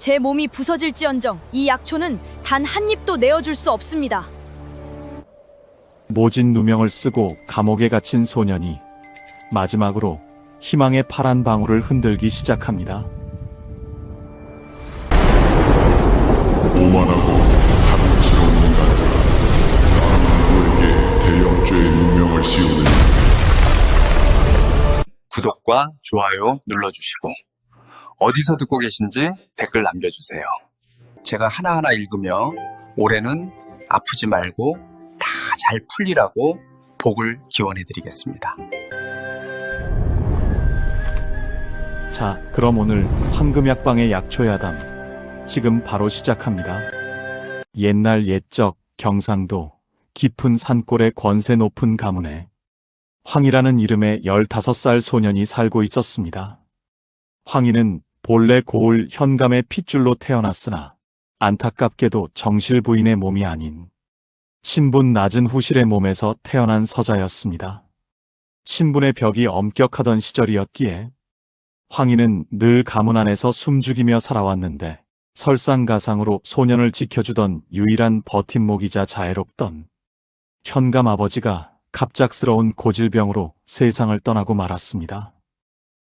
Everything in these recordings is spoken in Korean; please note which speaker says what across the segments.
Speaker 1: 제 몸이 부서질지언정 이 약초는 단 한 입도 내어줄 수 없습니다.
Speaker 2: 모진 누명을 쓰고 감옥에 갇힌 소년이 마지막으로 희망의 파란 방울을 흔들기 시작합니다.
Speaker 3: 오만하고 가증스러운 인간들아, 나는 누구에게 대역죄의 누명을 씌우느냐.
Speaker 4: 구독과 좋아요 눌러주시고 어디서 듣고 계신지 댓글 남겨주세요. 제가 하나하나 읽으며 올해는 아프지 말고 다 잘 풀리라고 복을 기원해드리겠습니다.
Speaker 2: 자, 그럼 오늘 황금약방의 약초야담 지금 바로 시작합니다. 옛날 옛적 경상도 깊은 산골의 권세 높은 가문에 황이라는 이름의 15살 소년이 살고 있었습니다. 황이는 본래 고을 현감의 핏줄로 태어났으나 안타깝게도 정실 부인의 몸이 아닌 신분 낮은 후실의 몸에서 태어난 서자였습니다. 신분의 벽이 엄격하던 시절이었기에 황이는 늘 가문 안에서 숨죽이며 살아왔는데 설상가상으로 소년을 지켜주던 유일한 버팀목이자 자애롭던 현감 아버지가 갑작스러운 고질병으로 세상을 떠나고 말았습니다.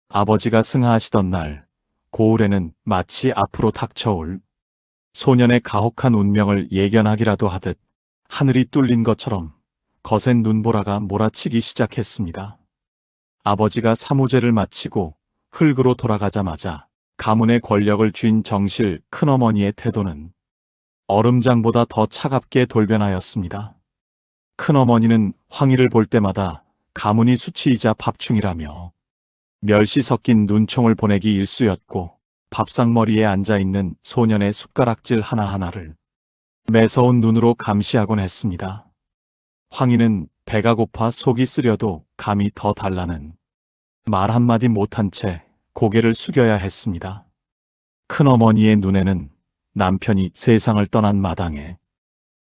Speaker 2: 아버지가 승하하시던 날 고을에는 마치 앞으로 닥쳐올 소년의 가혹한 운명을 예견하기라도 하듯 하늘이 뚫린 것처럼 거센 눈보라가 몰아치기 시작했습니다. 아버지가 사무제를 마치고 흙으로 돌아가자마자 가문의 권력을 쥔 정실 큰어머니의 태도는 얼음장보다 더 차갑게 돌변하였습니다. 큰어머니는 황희를 볼 때마다 가문이 수치이자 밥충이라며 멸시 섞인 눈총을 보내기 일쑤였고 밥상머리에 앉아있는 소년의 숟가락질 하나하나를 매서운 눈으로 감시하곤 했습니다. 황희는 배가 고파 속이 쓰려도 감이 더 달라는 말 한마디 못한 채 고개를 숙여야 했습니다. 큰어머니의 눈에는 남편이 세상을 떠난 마당에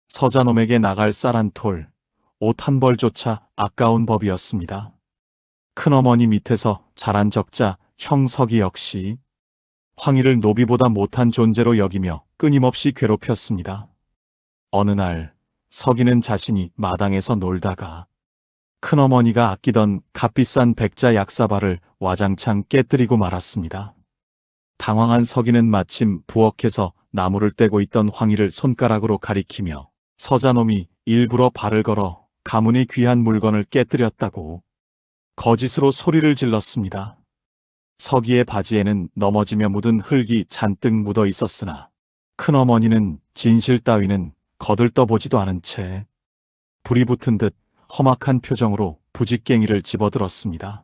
Speaker 2: 서자놈에게 나갈 쌀 한 톨, 옷 한 벌조차 아까운 법이었습니다. 큰어머니 밑에서 자란 적자 형석이 역시 황희를 노비보다 못한 존재로 여기며 끊임없이 괴롭혔습니다. 어느 날 석이는 자신이 마당에서 놀다가 큰어머니가 아끼던 값비싼 백자 약사발을 와장창 깨뜨리고 말았습니다. 당황한 석이는 마침 부엌에서 나무를 떼고 있던 황희를 손가락으로 가리키며 서자놈이 일부러 발을 걸어 가문이 귀한 물건을 깨뜨렸다고 거짓으로 소리를 질렀습니다. 석이의 바지에는 넘어지며 묻은 흙이 잔뜩 묻어 있었으나 큰어머니는 진실 따위는 거들떠보지도 않은 채 불이 붙은 듯 험악한 표정으로 부직갱이를 집어들었습니다.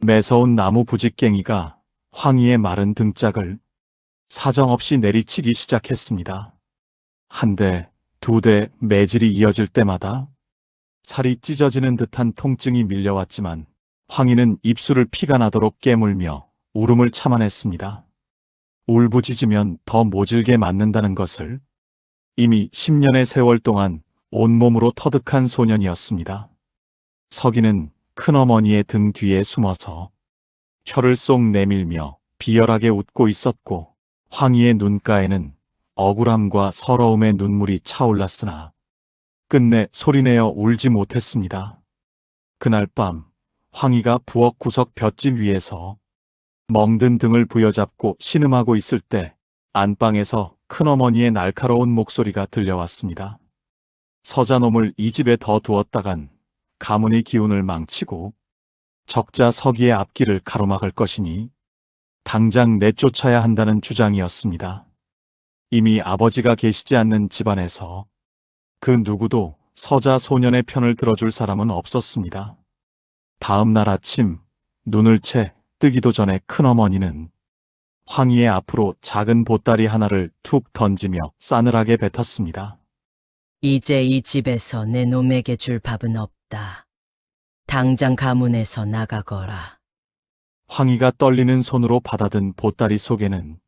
Speaker 2: 매서운 나무 부직갱이가 황희의 마른 등짝을 사정없이 내리치기 시작했습니다. 한 대, 두 대 매질이 이어질 때마다 살이 찢어지는 듯한 통증이 밀려왔지만 황희는 입술을 피가 나도록 깨물며 울음을 참아냈습니다. 울부짖으면 더 모질게 맞는다는 것을 이미 10년의 세월 동안 온몸으로 터득한 소년이었습니다. 석이는 큰어머니의 등 뒤에 숨어서 혀를 쏙 내밀며 비열하게 웃고 있었고 황희의 눈가에는 억울함과 서러움의 눈물이 차올랐으나 끝내 소리내어 울지 못했습니다. 그날 밤 황희가 부엌 구석 볏짚 위에서 멍든 등을 부여잡고 신음하고 있을 때 안방에서 큰어머니의 날카로운 목소리가 들려왔습니다. 서자놈을 이 집에 더 두었다간 가문의 기운을 망치고 적자 석이의 앞길을 가로막을 것이니 당장 내쫓아야 한다는 주장이었습니다. 이미 아버지가 계시지 않는 집안에서 그 누구도 서자 소년의 편을 들어줄 사람은 없었습니다. 다음 날 아침 눈을 채 뜨기도 전에 큰어머니는 황희의 앞으로 작은 보따리 하나를 툭 던지며 싸늘하게 뱉었습니다.
Speaker 5: 이제 이 집에서 내 놈에게 줄 밥은 없다. 당장 가문에서 나가거라.
Speaker 2: 황희가 떨리는 손으로 받아든 보따리 속에는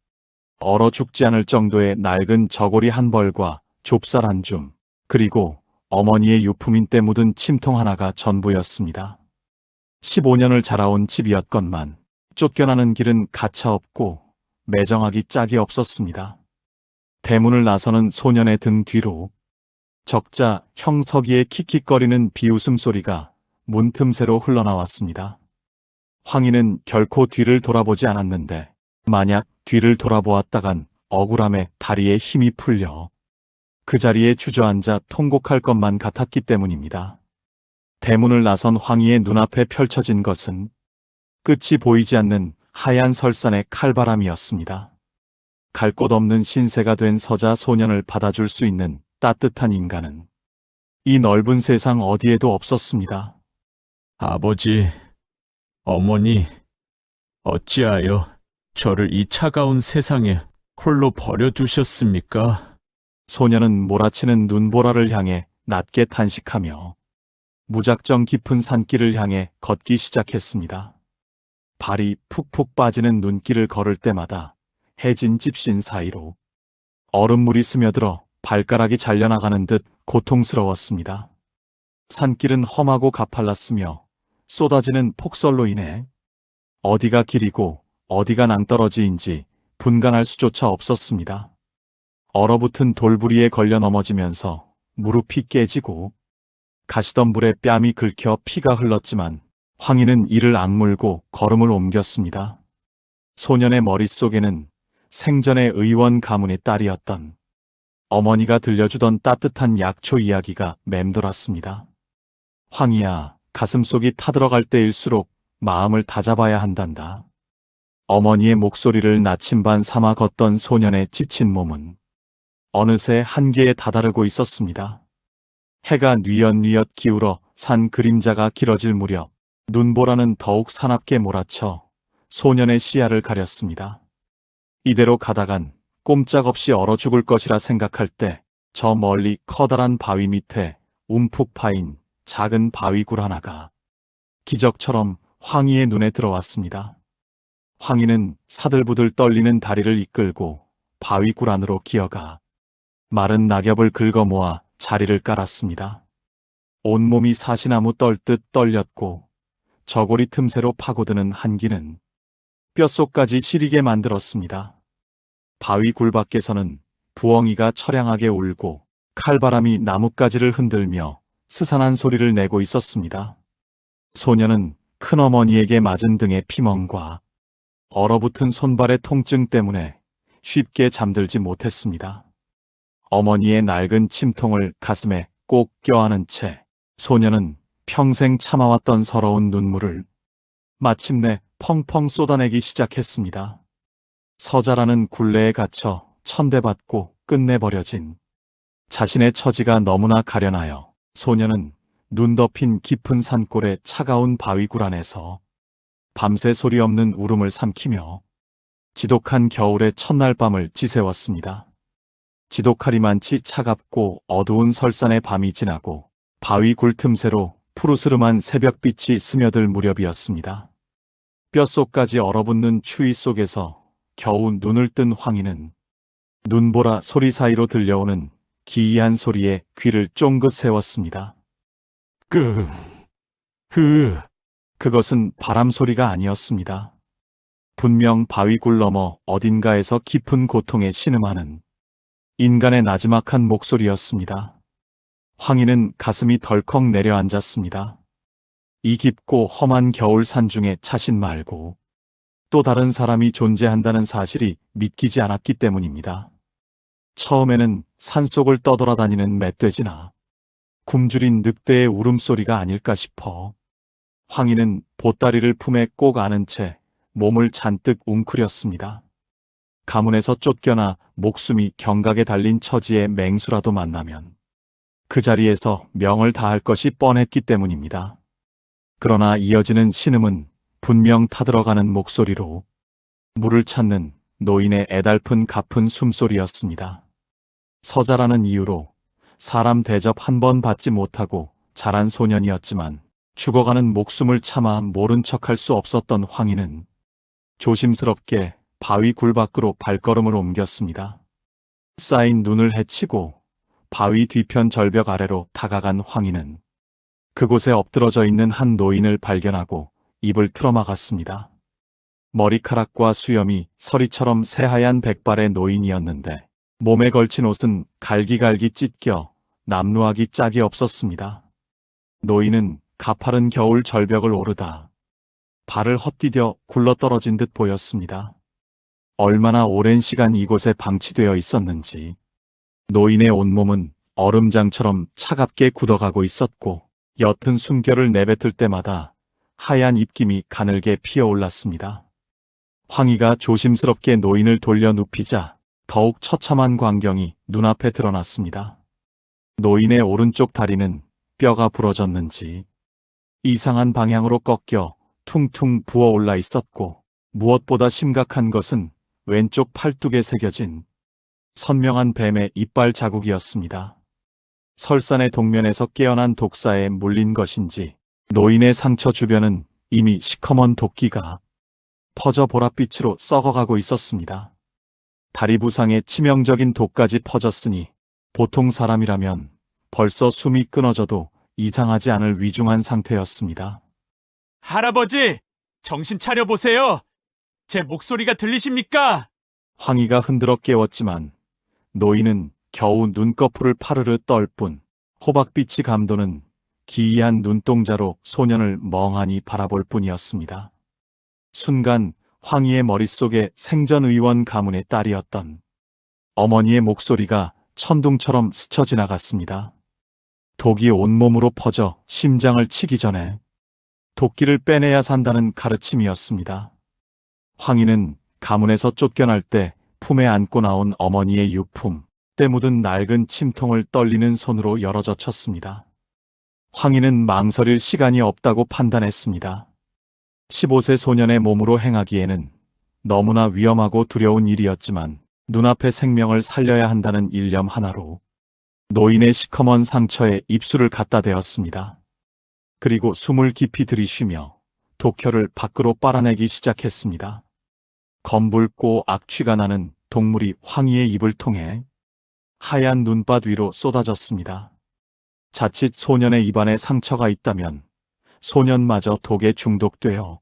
Speaker 2: 얼어 죽지 않을 정도의 낡은 저고리 한 벌과 좁쌀 한 줌, 그리고 어머니의 유품인 때 묻은 침통 하나가 전부였습니다. 15년을 자라온 집이었건만 쫓겨나는 길은 가차없고 매정하기 짝이 없었습니다. 대문을 나서는 소년의 등 뒤로 적자 형석이의 킥킥거리는 비웃음 소리가 문 틈새로 흘러나왔습니다. 황희는 결코 뒤를 돌아보지 않았는데 만약 뒤를 돌아보았다간 억울함에 다리에 힘이 풀려 그 자리에 주저앉아 통곡할 것만 같았기 때문입니다. 대문을 나선 황희의 눈앞에 펼쳐진 것은 끝이 보이지 않는 하얀 설산의 칼바람이었습니다. 갈 곳 없는 신세가 된 서자 소년을 받아줄 수 있는 따뜻한 인간은 이 넓은 세상 어디에도 없었습니다.
Speaker 6: 아버지, 어머니, 어찌하여 저를 이 차가운 세상에 홀로 버려두셨습니까?
Speaker 2: 소년은 몰아치는 눈보라를 향해 낮게 탄식하며 무작정 깊은 산길을 향해 걷기 시작했습니다. 발이 푹푹 빠지는 눈길을 걸을 때마다 해진 집신 사이로 얼음물이 스며들어 발가락이 잘려나가는 듯 고통스러웠습니다. 산길은 험하고 가팔랐으며 쏟아지는 폭설로 인해 어디가 길이고 어디가 낭떠러지인지 분간할 수조차 없었습니다. 얼어붙은 돌부리에 걸려 넘어지면서 무릎이 깨지고 가시덤불에 뺨이 긁혀 피가 흘렀지만 황희는 이를 악물고 걸음을 옮겼습니다. 소년의 머릿속에는 생전의 의원 가문의 딸이었던 어머니가 들려주던 따뜻한 약초 이야기가 맴돌았습니다. 황희야, 가슴속이 타들어갈 때일수록 마음을 다잡아야 한단다. 어머니의 목소리를 나침반 삼아 걷던 소년의 지친 몸은 어느새 한계에 다다르고 있었습니다. 해가 뉘엿뉘엿 기울어 산 그림자가 길어질 무렵 눈보라는 더욱 사납게 몰아쳐 소년의 시야를 가렸습니다. 이대로 가다간 꼼짝없이 얼어 죽을 것이라 생각할 때 저 멀리 커다란 바위 밑에 움푹 파인 작은 바위굴 하나가 기적처럼 황희의 눈에 들어왔습니다. 황희는 사들부들 떨리는 다리를 이끌고 바위굴 안으로 기어가 마른 낙엽을 긁어 모아 자리를 깔았습니다. 온몸이 사시나무 떨듯 떨렸고 저고리 틈새로 파고드는 한기는 뼛속까지 시리게 만들었습니다. 바위 굴 밖에서는 부엉이가 처량하게 울고 칼바람이 나뭇가지를 흔들며 스산한 소리를 내고 있었습니다. 소년은 큰어머니에게 맞은 등의 피멍과 얼어붙은 손발의 통증 때문에 쉽게 잠들지 못했습니다. 어머니의 낡은 침통을 가슴에 꼭 껴안은 채 소년은 평생 참아왔던 서러운 눈물을 마침내 펑펑 쏟아내기 시작했습니다. 서자라는 굴레에 갇혀 천대받고 끝내버려진 자신의 처지가 너무나 가련하여 소년은 눈 덮인 깊은 산골의 차가운 바위굴 안에서 밤새 소리 없는 울음을 삼키며 지독한 겨울의 첫날 밤을 지새웠습니다. 지독하리만치 차갑고 어두운 설산의 밤이 지나고 바위 굴 틈새로 푸르스름한 새벽빛이 스며들 무렵이었습니다. 뼛속까지 얼어붙는 추위 속에서 겨우 눈을 뜬 황희는 눈보라 소리 사이로 들려오는 기이한 소리에 귀를 쫑긋 세웠습니다. 그것은 바람 소리가 아니었습니다. 분명 바위굴 너머 어딘가에서 깊은 고통에 신음하는 인간의 나지막한 목소리였습니다. 황희는 가슴이 덜컥 내려앉았습니다. 이 깊고 험한 겨울 산중에 자신 말고 또 다른 사람이 존재한다는 사실이 믿기지 않았기 때문입니다. 처음에는 산속을 떠돌아다니는 멧돼지나 굶주린 늑대의 울음소리가 아닐까 싶어 황희는 보따리를 품에 꼭 안은 채 몸을 잔뜩 웅크렸습니다. 가문에서 쫓겨나 목숨이 경각에 달린 처지의 맹수라도 만나면 그 자리에서 명을 다할 것이 뻔했기 때문입니다. 그러나 이어지는 신음은 분명 타들어가는 목소리로 물을 찾는 노인의 애달픈 가픈 숨소리였습니다. 서자라는 이유로 사람 대접 한 번 받지 못하고 자란 소년이었지만 죽어가는 목숨을 참아 모른 척할 수 없었던 황희는 조심스럽게 바위 굴 밖으로 발걸음을 옮겼습니다. 쌓인 눈을 헤치고 바위 뒤편 절벽 아래로 다가간 황희는 그곳에 엎드러져 있는 한 노인을 발견하고 입을 틀어막았습니다. 머리카락과 수염이 서리처럼 새하얀 백발의 노인이었는데 몸에 걸친 옷은 갈기갈기 찢겨 남루하기 짝이 없었습니다. 노인은 가파른 겨울 절벽을 오르다 발을 헛디뎌 굴러떨어진 듯 보였습니다. 얼마나 오랜 시간 이곳에 방치되어 있었는지 노인의 온몸은 얼음장처럼 차갑게 굳어가고 있었고 옅은 숨결을 내뱉을 때마다 하얀 입김이 가늘게 피어올랐습니다. 황희가 조심스럽게 노인을 돌려 눕히자 더욱 처참한 광경이 눈앞에 드러났습니다. 노인의 오른쪽 다리는 뼈가 부러졌는지 이상한 방향으로 꺾여 퉁퉁 부어올라 있었고 무엇보다 심각한 것은 왼쪽 팔뚝에 새겨진 선명한 뱀의 이빨 자국이었습니다. 설산의 동면에서 깨어난 독사에 물린 것인지 노인의 상처 주변은 이미 시커먼 도끼가 퍼져 보랏빛으로 썩어가고 있었습니다. 다리 부상에 치명적인 독까지 퍼졌으니 보통 사람이라면 벌써 숨이 끊어져도 이상하지 않을 위중한 상태였습니다.
Speaker 6: 할아버지, 정신 차려 보세요. 제 목소리가 들리십니까?
Speaker 2: 황희가 흔들어 깨웠지만 노인은 겨우 눈꺼풀을 파르르 떨 뿐 호박빛이 감도는 기이한 눈동자로 소년을 멍하니 바라볼 뿐이었습니다. 순간 황희의 머릿속에 생전의원 가문의 딸이었던 어머니의 목소리가 천둥처럼 스쳐 지나갔습니다. 독이 온몸으로 퍼져 심장을 치기 전에 도끼를 빼내야 산다는 가르침이었습니다. 황희는 가문에서 쫓겨날 때 품에 안고 나온 어머니의 유품, 때 묻은 낡은 침통을 떨리는 손으로 열어젖혔습니다. 황희는 망설일 시간이 없다고 판단했습니다. 15세 소년의 몸으로 행하기에는 너무나 위험하고 두려운 일이었지만 눈앞의 생명을 살려야 한다는 일념 하나로 노인의 시커먼 상처에 입술을 갖다 대었습니다. 그리고 숨을 깊이 들이쉬며 독혀를 밖으로 빨아내기 시작했습니다. 검붉고 악취가 나는 독물이 황희의 입을 통해 하얀 눈밭 위로 쏟아졌습니다. 자칫 소년의 입안에 상처가 있다면 소년마저 독에 중독되어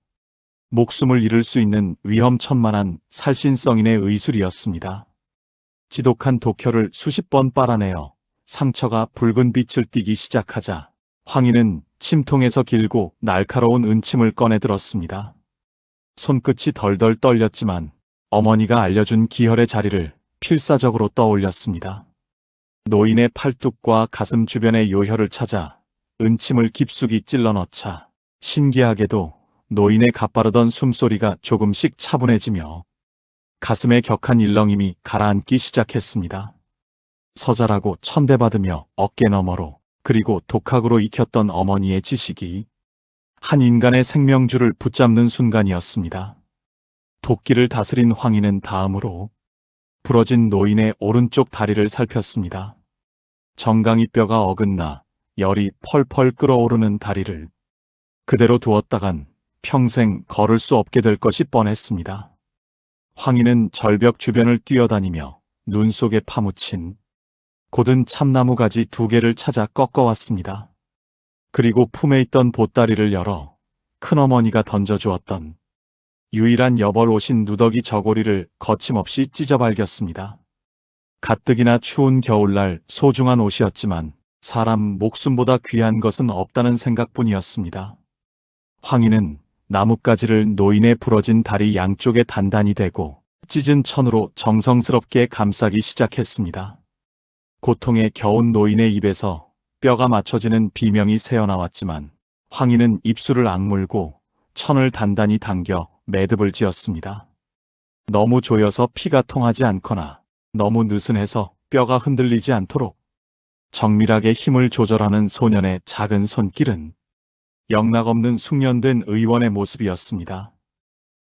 Speaker 2: 목숨을 잃을 수 있는 위험천만한 살신성인의 의술이었습니다. 지독한 독혀를 수십 번 빨아내어 상처가 붉은 빛을 띠기 시작하자 황희는 침통에서 길고 날카로운 은침을 꺼내 들었습니다. 손끝이 덜덜 떨렸지만 어머니가 알려준 기혈의 자리를 필사적으로 떠올렸습니다. 노인의 팔뚝과 가슴 주변의 요혈을 찾아 은침을 깊숙이 찔러 넣자 신기하게도 노인의 가빠르던 숨소리가 조금씩 차분해지며 가슴에 격한 일렁임이 가라앉기 시작했습니다. 서잘하고 천대받으며 어깨 너머로 그리고 독학으로 익혔던 어머니의 지식이 한 인간의 생명줄을 붙잡는 순간이었습니다. 도끼를 다스린 황희는 다음으로 부러진 노인의 오른쪽 다리를 살폈습니다. 정강이 뼈가 어긋나 열이 펄펄 끓어오르는 다리를 그대로 두었다간 평생 걸을 수 없게 될 것이 뻔했습니다. 황희는 절벽 주변을 뛰어다니며 눈 속에 파묻힌 곧은 참나무 가지 2개를 찾아 꺾어왔습니다. 그리고 품에 있던 보따리를 열어 큰어머니가 던져주었던 유일한 여벌옷인 누더기 저고리를 거침없이 찢어발겼습니다. 가뜩이나 추운 겨울날 소중한 옷이었지만 사람 목숨보다 귀한 것은 없다는 생각뿐이었습니다. 황희는 나뭇가지를 노인의 부러진 다리 양쪽에 단단히 대고 찢은 천으로 정성스럽게 감싸기 시작했습니다. 고통에 겨운 노인의 입에서 뼈가 맞춰지는 비명이 새어나왔지만 황희는 입술을 악물고 천을 단단히 당겨 매듭을 지었습니다. 너무 조여서 피가 통하지 않거나 너무 느슨해서 뼈가 흔들리지 않도록 정밀하게 힘을 조절하는 소년의 작은 손길은 영락없는 숙련된 의원의 모습이었습니다.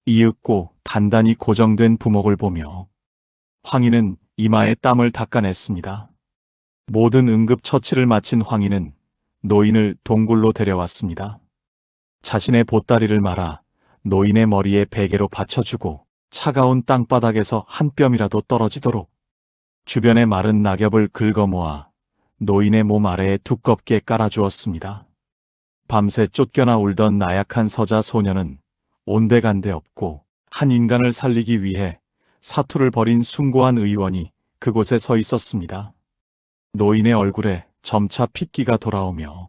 Speaker 2: 이윽고 단단히 고정된 부목을 보며 황희는 이마에 땀을 닦아냈습니다. 모든 응급처치를 마친 황희는 노인을 동굴로 데려왔습니다. 자신의 보따리를 말아 노인의 머리에 베개로 받쳐주고 차가운 땅바닥에서 한 뼘이라도 떨어지도록 주변의 마른 낙엽을 긁어모아 노인의 몸 아래에 두껍게 깔아주었습니다. 밤새 쫓겨나 울던 나약한 서자 소녀는 온데간데 없고 한 인간을 살리기 위해 사투를 벌인 숭고한 의원이 그곳에 서 있었습니다. 노인의 얼굴에 점차 핏기가 돌아오며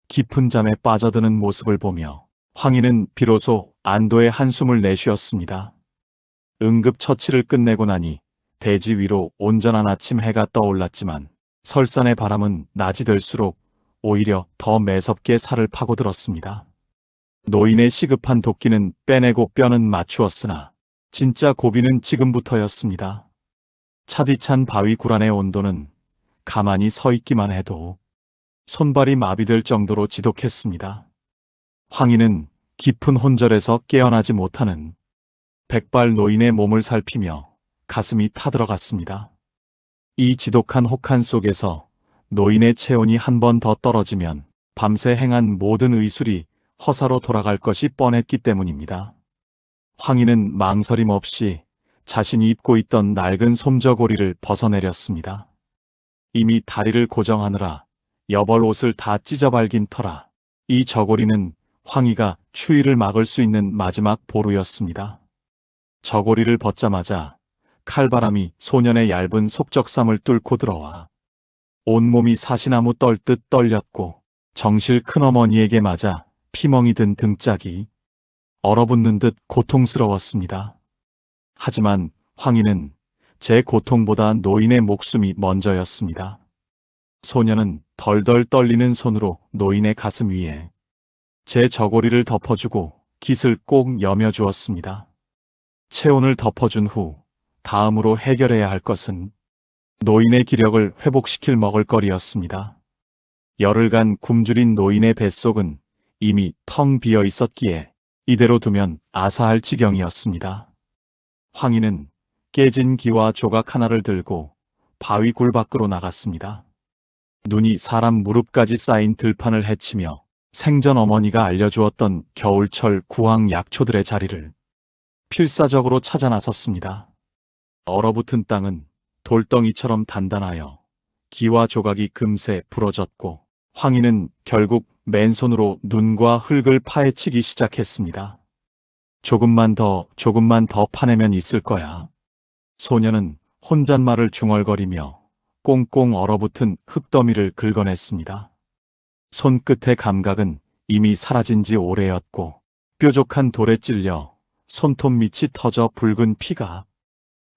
Speaker 2: 깊은 잠에 빠져드는 모습을 보며 황희는 비로소 안도의 한숨을 내쉬었습니다. 응급처치를 끝내고 나니 대지 위로 온전한 아침 해가 떠올랐지만 설산의 바람은 낮이 될수록 오히려 더 매섭게 살을 파고들었습니다. 노인의 시급한 도끼는 빼내고 뼈는 맞추었으나 진짜 고비는 지금부터였습니다. 차디찬 바위 구란의 온도는 가만히 서 있기만 해도 손발이 마비될 정도로 지독했습니다. 황희는 깊은 혼절에서 깨어나지 못하는 백발 노인의 몸을 살피며 가슴이 타들어갔습니다. 이 지독한 혹한 속에서 노인의 체온이 한 번 더 떨어지면 밤새 행한 모든 의술이 허사로 돌아갈 것이 뻔했기 때문입니다. 황희는 망설임 없이 자신이 입고 있던 낡은 솜저고리를 벗어내렸습니다. 이미 다리를 고정하느라 여벌 옷을 다 찢어발긴 터라 이 저고리는 황희가 추위를 막을 수 있는 마지막 보루였습니다. 저고리를 벗자마자 칼바람이 소년의 얇은 속적삼을 뚫고 들어와 온몸이 사시나무 떨듯 떨렸고 정실 큰어머니에게 맞아 피멍이 든 등짝이 얼어붙는 듯 고통스러웠습니다. 하지만 황희는 제 고통보다 노인의 목숨이 먼저였습니다. 소년은 덜덜 떨리는 손으로 노인의 가슴 위에 제 저고리를 덮어주고 깃을 꼭 여며주었습니다. 체온을 덮어준 후 다음으로 해결해야 할 것은 노인의 기력을 회복시킬 먹을거리였습니다. 열흘간 굶주린 노인의 뱃속은 이미 텅 비어 있었기에 이대로 두면 아사할 지경이었습니다. 황희는 깨진 기와 조각 하나를 들고 바위 굴 밖으로 나갔습니다. 눈이 사람 무릎까지 쌓인 들판을 헤치며 생전 어머니가 알려주었던 겨울철 구황 약초들의 자리를 필사적으로 찾아 나섰습니다. 얼어붙은 땅은 돌덩이처럼 단단하여 기와 조각이 금세 부러졌고 황희는 결국 맨손으로 눈과 흙을 파헤치기 시작했습니다. 조금만 더 파내면 있을 거야. 소년은 혼잣말을 중얼거리며 꽁꽁 얼어붙은 흙더미를 긁어냈습니다. 손끝의 감각은 이미 사라진 지 오래였고 뾰족한 돌에 찔려 손톱 밑이 터져 붉은 피가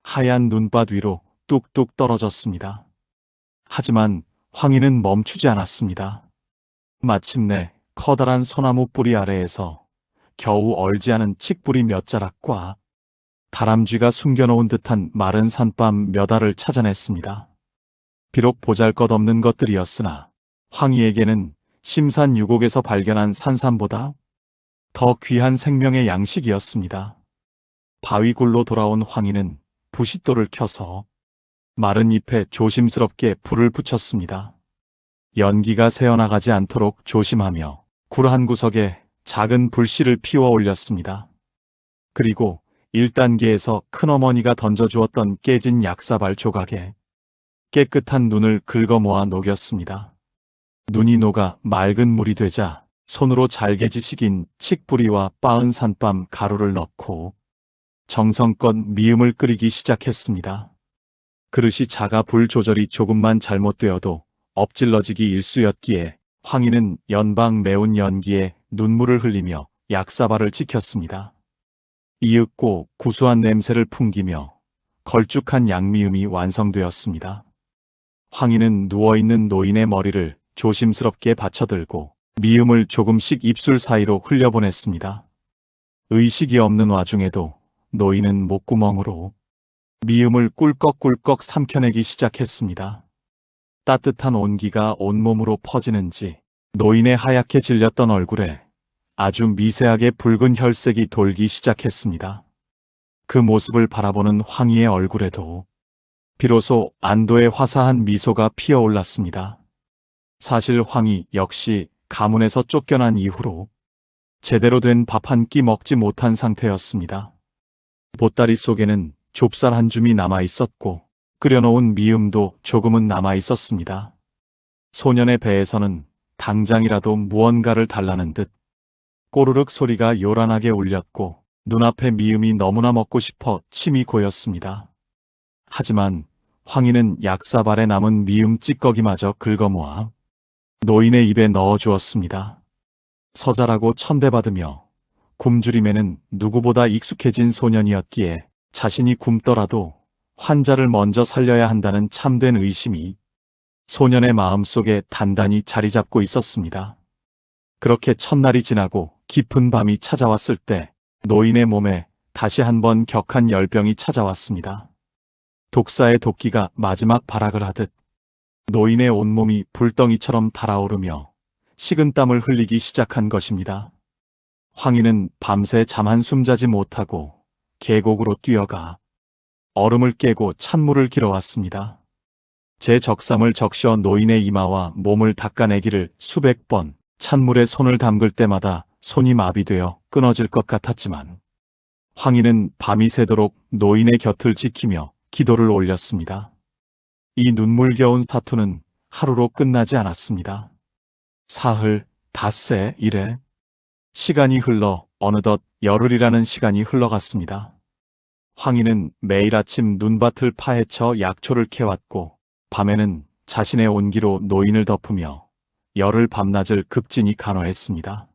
Speaker 2: 하얀 눈밭 위로 뚝뚝 떨어졌습니다. 하지만 황희는 멈추지 않았습니다. 마침내 커다란 소나무 뿌리 아래에서 겨우 얼지 않은 칡뿌리 몇 자락과 다람쥐가 숨겨놓은 듯한 마른 산밤 몇 알을 찾아냈습니다. 비록 보잘것없는 것들이었으나 황희에게는 심산유곡에서 발견한 산삼보다 더 귀한 생명의 양식이었습니다. 바위굴로 돌아온 황희는 부싯돌을 켜서 마른 잎에 조심스럽게 불을 붙였습니다. 연기가 새어나가지 않도록 조심하며 굴 한 구석에 작은 불씨를 피워 올렸습니다. 그리고 1단계에서 큰어머니가 던져주었던 깨진 약사발 조각에 깨끗한 눈을 긁어 모아 녹였습니다. 눈이 녹아 맑은 물이 되자 손으로 잘게 지식인 칡뿌리와 빻은 산밤 가루를 넣고 정성껏 미음을 끓이기 시작했습니다. 그릇이 작아 불 조절이 조금만 잘못되어도 엎질러지기 일쑤였기에 황희는 연방 매운 연기에 눈물을 흘리며 약사발을 지켰습니다. 이윽고 구수한 냄새를 풍기며 걸쭉한 양미음이 완성되었습니다. 황희는 누워있는 노인의 머리를 조심스럽게 받쳐들고 미음을 조금씩 입술 사이로 흘려보냈습니다. 의식이 없는 와중에도 노인은 목구멍으로 미음을 꿀꺽꿀꺽 삼켜내기 시작했습니다. 따뜻한 온기가 온몸으로 퍼지는지 노인의 하얗게 질렸던 얼굴에 아주 미세하게 붉은 혈색이 돌기 시작했습니다. 그 모습을 바라보는 황희의 얼굴에도 비로소 안도의 화사한 미소가 피어올랐습니다. 사실 황희 역시 가문에서 쫓겨난 이후로 제대로 된 밥 한 끼 먹지 못한 상태였습니다. 보따리 속에는 좁쌀 한 줌이 남아 있었고 끓여놓은 미음도 조금은 남아 있었습니다. 소년의 배에서는 당장이라도 무언가를 달라는 듯 꼬르륵 소리가 요란하게 울렸고 눈앞의 미음이 너무나 먹고 싶어 침이 고였습니다. 하지만 황희는 약사발에 남은 미음 찌꺼기마저 긁어모아 노인의 입에 넣어 주었습니다. 서자라고 천대받으며 굶주림에는 누구보다 익숙해진 소년이었기에 자신이 굶더라도 환자를 먼저 살려야 한다는 참된 의심이 소년의 마음속에 단단히 자리 잡고 있었습니다. 그렇게 첫날이 지나고 깊은 밤이 찾아왔을 때 노인의 몸에 다시 한번 격한 열병이 찾아왔습니다. 독사의 도끼가 마지막 발악을 하듯 노인의 온몸이 불덩이처럼 달아오르며 식은땀을 흘리기 시작한 것입니다. 황희는 밤새 잠 한숨 자지 못하고 계곡으로 뛰어가 얼음을 깨고 찬물을 길어왔습니다. 제 적삼을 적셔 노인의 이마와 몸을 닦아내기를 수백 번 찬물에 손을 담글 때마다 손이 마비되어 끊어질 것 같았지만 황희는 밤이 새도록 노인의 곁을 지키며 기도를 올렸습니다. 이 눈물겨운 사투는 하루로 끝나지 않았습니다. 사흘, 닷새, 이래 시간이 흘러 어느덧 열흘이라는 시간이 흘러갔습니다. 황희는 매일 아침 눈밭을 파헤쳐 약초를 캐왔고 밤에는 자신의 온기로 노인을 덮으며 열흘 밤낮을 극진히 간호했습니다.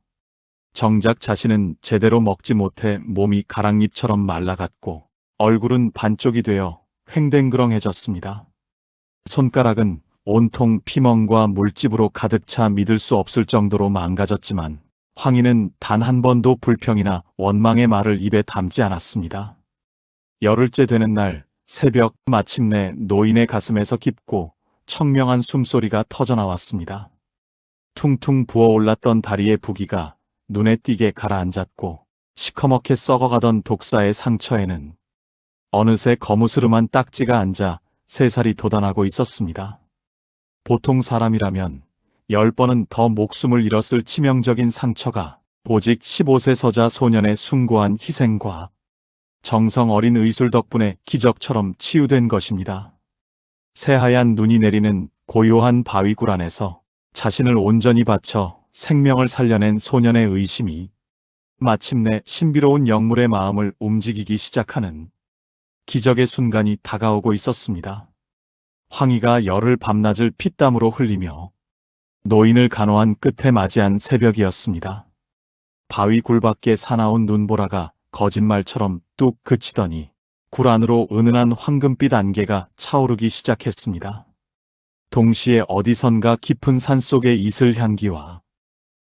Speaker 2: 정작 자신은 제대로 먹지 못해 몸이 가랑잎처럼 말라갔고 얼굴은 반쪽이 되어 횡댕그렁해졌습니다. 손가락은 온통 피멍과 물집으로 가득 차 믿을 수 없을 정도로 망가졌지만 황희는 단 한 번도 불평이나 원망의 말을 입에 담지 않았습니다. 열흘째 되는 날 새벽 마침내 노인의 가슴에서 깊고 청명한 숨소리가 터져나왔습니다. 퉁퉁 부어올랐던 다리의 부기가 눈에 띄게 가라앉았고 시커멓게 썩어가던 독사의 상처에는 어느새 거무스름한 딱지가 앉아 새살이 돋아나고 있었습니다. 보통 사람이라면 10번은 더 목숨을 잃었을 치명적인 상처가 오직 15세 서자 소년의 숭고한 희생과 정성 어린 의술 덕분에 기적처럼 치유된 것입니다. 새하얀 눈이 내리는 고요한 바위굴 안에서 자신을 온전히 바쳐 생명을 살려낸 소년의 의심이 마침내 신비로운 영물의 마음을 움직이기 시작하는 기적의 순간이 다가오고 있었습니다. 황희가 열흘 밤낮을 피땀으로 흘리며 노인을 간호한 끝에 맞이한 새벽이었습니다. 바위 굴밖에 사나운 눈보라가 거짓말처럼 뚝 그치더니 굴 안으로 은은한 황금빛 안개가 차오르기 시작했습니다. 동시에 어디선가 깊은 산속의 이슬 향기와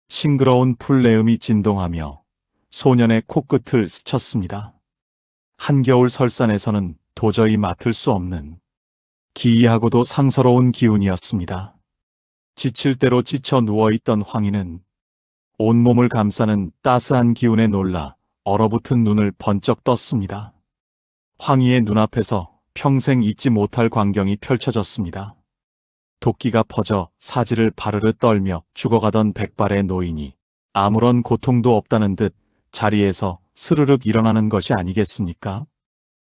Speaker 2: 싱그러운 풀내음이 진동하며 소년의 코끝을 스쳤습니다. 한겨울 설산에서는 도저히 맡을 수 없는 기이하고도 상서로운 기운이었습니다. 지칠 대로 지쳐 누워있던 황희는 온몸을 감싸는 따스한 기운에 놀라 얼어붙은 눈을 번쩍 떴습니다. 황희의 눈앞에서 평생 잊지 못할 광경이 펼쳐졌습니다. 도끼가 퍼져 사지를 바르르 떨며 죽어가던 백발의 노인이 아무런 고통도 없다는 듯 자리에서 스르륵 일어나는 것이 아니겠습니까?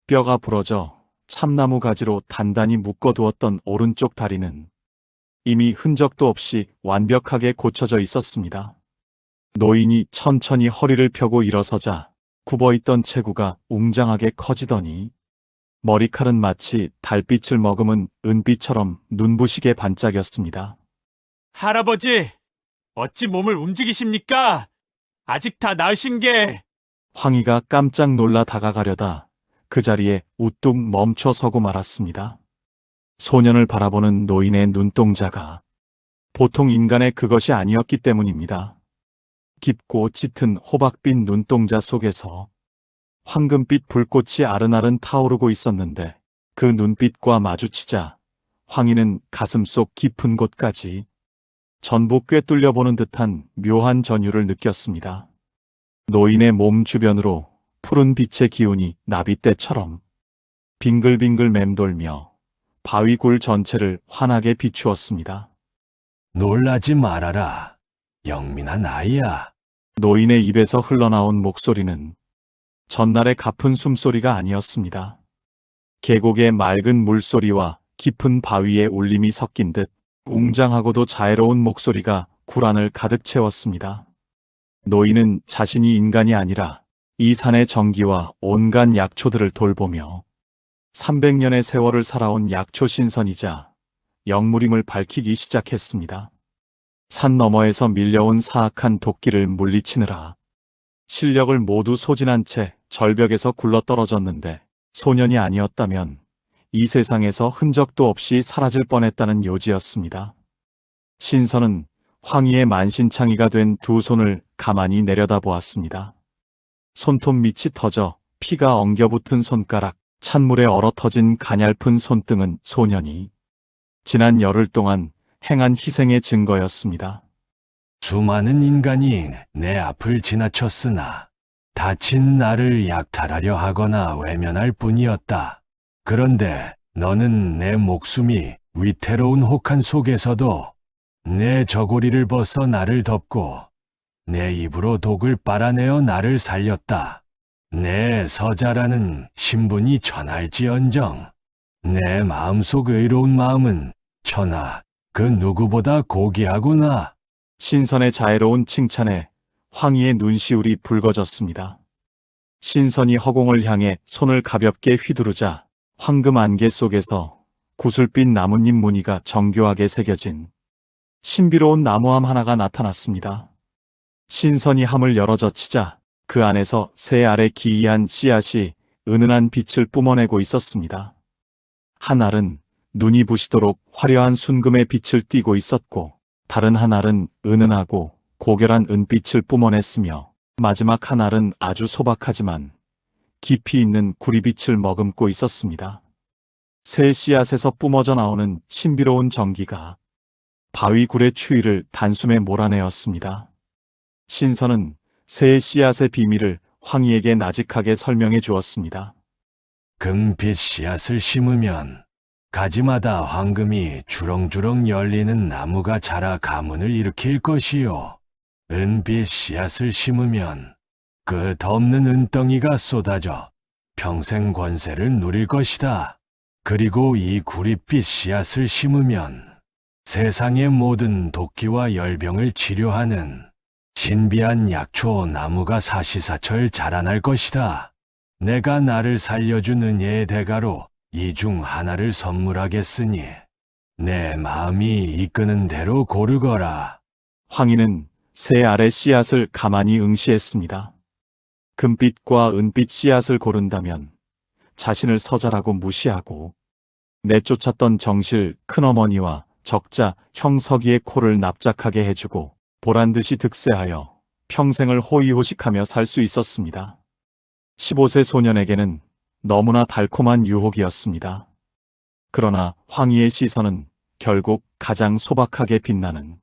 Speaker 2: 뼈가 부러져 참나무 가지로 단단히 묶어두었던 오른쪽 다리는 이미 흔적도 없이 완벽하게 고쳐져 있었습니다. 노인이 천천히 허리를 펴고 일어서자 굽어있던 체구가 웅장하게 커지더니 머리칼은 마치 달빛을 머금은 은빛처럼 눈부시게 반짝였습니다.
Speaker 6: 할아버지, 어찌 몸을 움직이십니까? 아직 다 나으신 게...
Speaker 2: 황희가 깜짝 놀라 다가가려다 그 자리에 우뚝 멈춰 서고 말았습니다. 소년을 바라보는 노인의 눈동자가 보통 인간의 그것이 아니었기 때문입니다. 깊고 짙은 호박빛 눈동자 속에서 황금빛 불꽃이 아른아른 타오르고 있었는데 그 눈빛과 마주치자 황희는 가슴속 깊은 곳까지 전부 꿰뚫려 보는 듯한 묘한 전율을 느꼈습니다. 노인의 몸 주변으로 푸른 빛의 기운이 나비떼처럼 빙글빙글 맴돌며 바위굴 전체를 환하게 비추었습니다.
Speaker 7: 놀라지 말아라. 영민한 아이야.
Speaker 2: 노인의 입에서 흘러나온 목소리는 전날의 가쁜 숨소리가 아니었습니다. 계곡의 맑은 물소리와 깊은 바위의 울림이 섞인 듯 웅장하고도 자애로운 목소리가 굴 안을 가득 채웠습니다. 노인은 자신이 인간이 아니라 이 산의 정기와 온갖 약초들을 돌보며 300년의 세월을 살아온 약초 신선이자 영물임을 밝히기 시작했습니다. 산 너머에서 밀려온 사악한 도끼를 물리치느라 실력을 모두 소진한 채 절벽에서 굴러떨어졌는데 소년이 아니었다면 이 세상에서 흔적도 없이 사라질 뻔했다는 요지였습니다. 신선은 황희의 만신창이가 된 두 손을 가만히 내려다보았습니다. 손톱 밑이 터져 피가 엉겨붙은 손가락, 찬물에 얼어터진 가냘픈 손등은 소년이 지난 열흘 동안 행한 희생의 증거였습니다.
Speaker 7: 수많은 인간이 내 앞을 지나쳤으나 다친 나를 약탈하려 하거나 외면할 뿐이었다. 그런데 너는 내 목숨이 위태로운 혹한 속에서도 내 저고리를 벗어 나를 덮고 내 입으로 독을 빨아내어 나를 살렸다. 내 서자라는 신분이 천할지언정 내 마음속 의로운 마음은 천하 그 누구보다 고귀하구나.
Speaker 2: 신선의 자애로운 칭찬에 황희의 눈시울이 붉어졌습니다. 신선이 허공을 향해 손을 가볍게 휘두르자 황금 안개 속에서 구슬빛 나뭇잎 무늬가 정교하게 새겨진 신비로운 나무함 하나가 나타났습니다. 신선이 함을 열어젖히자 그 안에서 새 알의 기이한 씨앗이 은은한 빛을 뿜어내고 있었습니다. 한 알은 눈이 부시도록 화려한 순금의 빛을 띠고 있었고 다른 한 알은 은은하고 고결한 은빛을 뿜어냈으며 마지막 한 알은 아주 소박하지만 깊이 있는 구리빛을 머금고 있었습니다. 새 씨앗에서 뿜어져 나오는 신비로운 전기가 바위 굴의 추위를 단숨에 몰아내었습니다. 신선은 새 씨앗의 비밀을 황희에게 나직하게 설명해 주었습니다.
Speaker 7: 금빛 씨앗을 심으면 가지마다 황금이 주렁주렁 열리는 나무가 자라 가문을 일으킬 것이요. 은빛 씨앗을 심으면 그 덮는 은덩이가 쏟아져 평생 권세를 누릴 것이다. 그리고 이 구릿빛 씨앗을 심으면 세상의 모든 독기와 열병을 치료하는 신비한 약초 나무가 사시사철 자라날 것이다. 내가 나를 살려준 은혜의 대가로 이 중 하나를 선물하겠으니 내 마음이 이끄는 대로 고르거라.
Speaker 2: 황희는 새 알의 씨앗을 가만히 응시했습니다. 금빛과 은빛 씨앗을 고른다면 자신을 서자라고 무시하고 내쫓았던 정실 큰어머니와 적자 형석이의 코를 납작하게 해주고 보란듯이 득세하여 평생을 호의호식하며 살 수 있었습니다. 15세 소년에게는 너무나 달콤한 유혹이었습니다. 그러나 황희의 시선은 결국 가장 소박하게 빛나는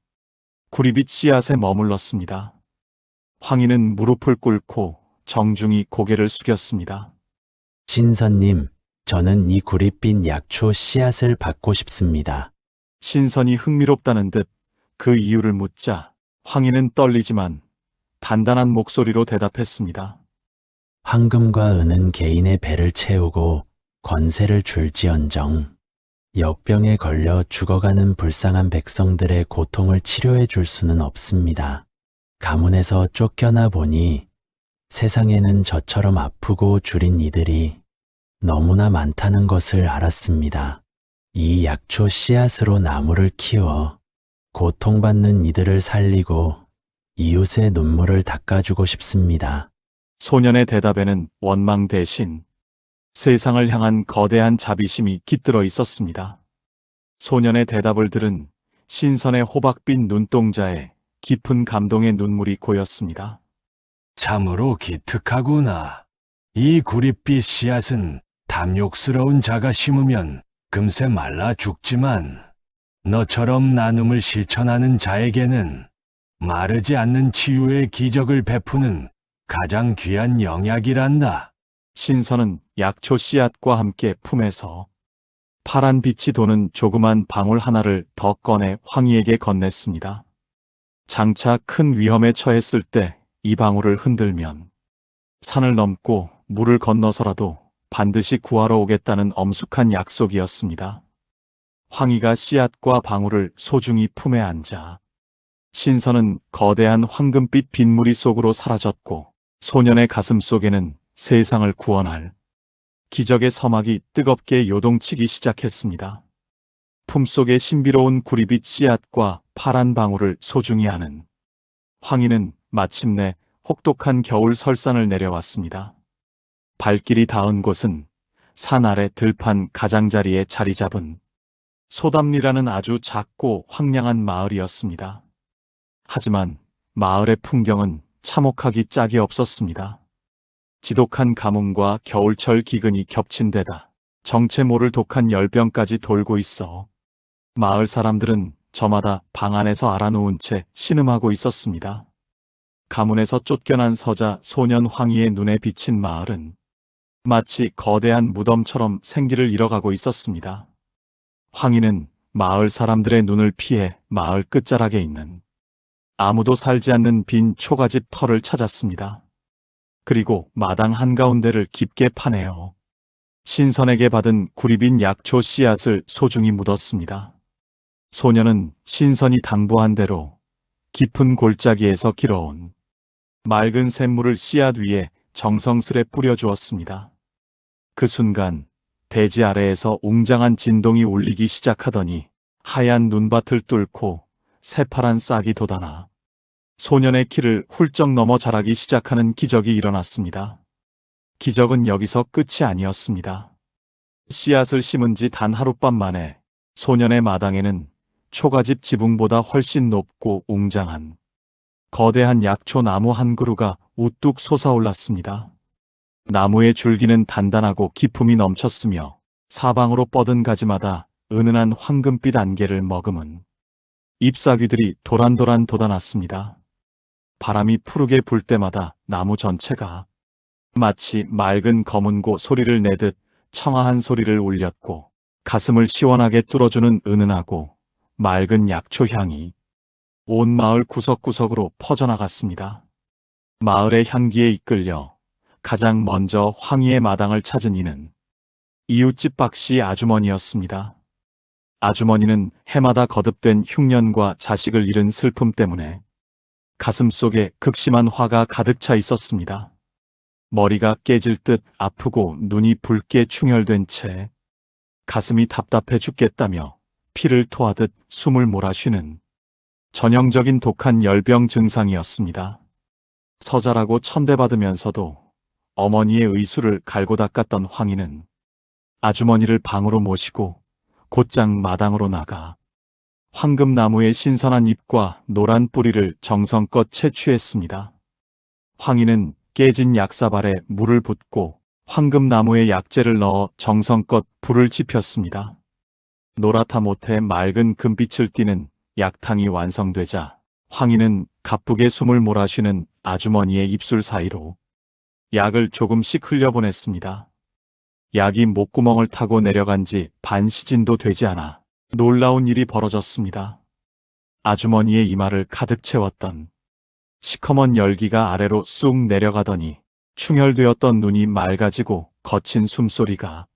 Speaker 2: 구리빛 씨앗에 머물렀습니다. 황희는 무릎을 꿇고 정중히 고개를 숙였습니다.
Speaker 8: 신선님, 저는 이 구릿빛 약초 씨앗을 받고 싶습니다.
Speaker 2: 신선이 흥미롭다는 듯 그 이유를 묻자 황희는 떨리지만 단단한 목소리로 대답했습니다.
Speaker 8: 황금과 은은 개인의 배를 채우고 권세를 줄지언정 역병에 걸려 죽어가는 불쌍한 백성들의 고통을 치료해 줄 수는 없습니다. 가문에서 쫓겨나 보니 세상에는 저처럼 아프고 줄인 이들이 너무나 많다는 것을 알았습니다. 이 약초 씨앗으로 나무를 키워 고통받는 이들을 살리고 이웃의 눈물을 닦아주고 싶습니다.
Speaker 2: 소년의 대답에는 원망 대신 세상을 향한 거대한 자비심이 깃들어 있었습니다. 소년의 대답을 들은 신선의 호박빛 눈동자에 깊은 감동의 눈물이 고였습니다.
Speaker 7: 참으로 기특하구나. 이 구릿빛 씨앗은 탐욕스러운 자가 심으면 금세 말라 죽지만 너처럼 나눔을 실천하는 자에게는 마르지 않는 치유의 기적을 베푸는 가장 귀한 영약이란다.
Speaker 2: 신선은 약초 씨앗과 함께 품에서 파란 빛이 도는 조그만 방울 하나를 더 꺼내 황희에게 건넸습니다. 장차 큰 위험에 처했을 때 이 방울을 흔들면 산을 넘고 물을 건너서라도 반드시 구하러 오겠다는 엄숙한 약속이었습니다. 황희가 씨앗과 방울을 소중히 품에 안자 신선은 거대한 황금빛 빗무리 속으로 사라졌고 소년의 가슴 속에는 세상을 구원할 기적의 서막이 뜨겁게 요동치기 시작했습니다. 품속에 신비로운 구리빛 씨앗과 파란 방울을 소중히 하는 황희는 마침내 혹독한 겨울 설산을 내려왔습니다. 발길이 닿은 곳은 산 아래 들판 가장자리에 자리 잡은 소담리라는 아주 작고 황량한 마을이었습니다. 하지만 마을의 풍경은 참혹하기 짝이 없었습니다. 지독한 가뭄과 겨울철 기근이 겹친 데다 정체 모를 독한 열병까지 돌고 있어 마을 사람들은 저마다 방 안에서 알아놓은 채 신음하고 있었습니다. 가문에서 쫓겨난 서자 소년 황희의 눈에 비친 마을은 마치 거대한 무덤처럼 생기를 잃어가고 있었습니다. 황희는 마을 사람들의 눈을 피해 마을 끝자락에 있는 아무도 살지 않는 빈 초가집 터를 찾았습니다. 그리고 마당 한가운데를 깊게 파내어 신선에게 받은 구리빈 약초 씨앗을 소중히 묻었습니다. 소년은 신선이 당부한 대로 깊은 골짜기에서 길어온 맑은 샘물을 씨앗 위에 정성스레 뿌려주었습니다. 그 순간 대지 아래에서 웅장한 진동이 울리기 시작하더니 하얀 눈밭을 뚫고 새파란 싹이 돋아나 소년의 키를 훌쩍 넘어 자라기 시작하는 기적이 일어났습니다. 기적은 여기서 끝이 아니었습니다. 씨앗을 심은 지 단 하룻밤 만에 소년의 마당에는 초가집 지붕보다 훨씬 높고 웅장한 거대한 약초 나무 한 그루가 우뚝 솟아올랐습니다. 나무의 줄기는 단단하고 기품이 넘쳤으며 사방으로 뻗은 가지마다 은은한 황금빛 안개를 머금은 잎사귀들이 도란도란 돋아났습니다. 바람이 푸르게 불 때마다 나무 전체가 마치 맑은 검은고 소리를 내듯 청아한 소리를 울렸고 가슴을 시원하게 뚫어주는 은은하고 맑은 약초 향이 온 마을 구석구석으로 퍼져나갔습니다. 마을의 향기에 이끌려 가장 먼저 황희의 마당을 찾은 이는 이웃집 박씨 아주머니였습니다. 아주머니는 해마다 거듭된 흉년과 자식을 잃은 슬픔 때문에 가슴 속에 극심한 화가 가득 차 있었습니다. 머리가 깨질 듯 아프고 눈이 붉게 충혈된 채 가슴이 답답해 죽겠다며 피를 토하듯 숨을 몰아쉬는 전형적인 독한 열병 증상이었습니다. 서자라고 천대받으면서도 어머니의 의술을 갈고 닦았던 황희는 아주머니를 방으로 모시고 곧장 마당으로 나가 황금나무의 신선한 잎과 노란 뿌리를 정성껏 채취했습니다. 황희는 깨진 약사발에 물을 붓고 황금나무에 약재를 넣어 정성껏 불을 지폈습니다. 노랗다 못해 맑은 금빛을 띠는 약탕이 완성되자 황희는 가쁘게 숨을 몰아쉬는 아주머니의 입술 사이로 약을 조금씩 흘려보냈습니다. 약이 목구멍을 타고 내려간 지 반 시진도 되지 않아 놀라운 일이 벌어졌습니다. 아주머니의 이마를 가득 채웠던 시커먼 열기가 아래로 쑥 내려가더니 충혈되었던 눈이 맑아지고 거친 숨소리가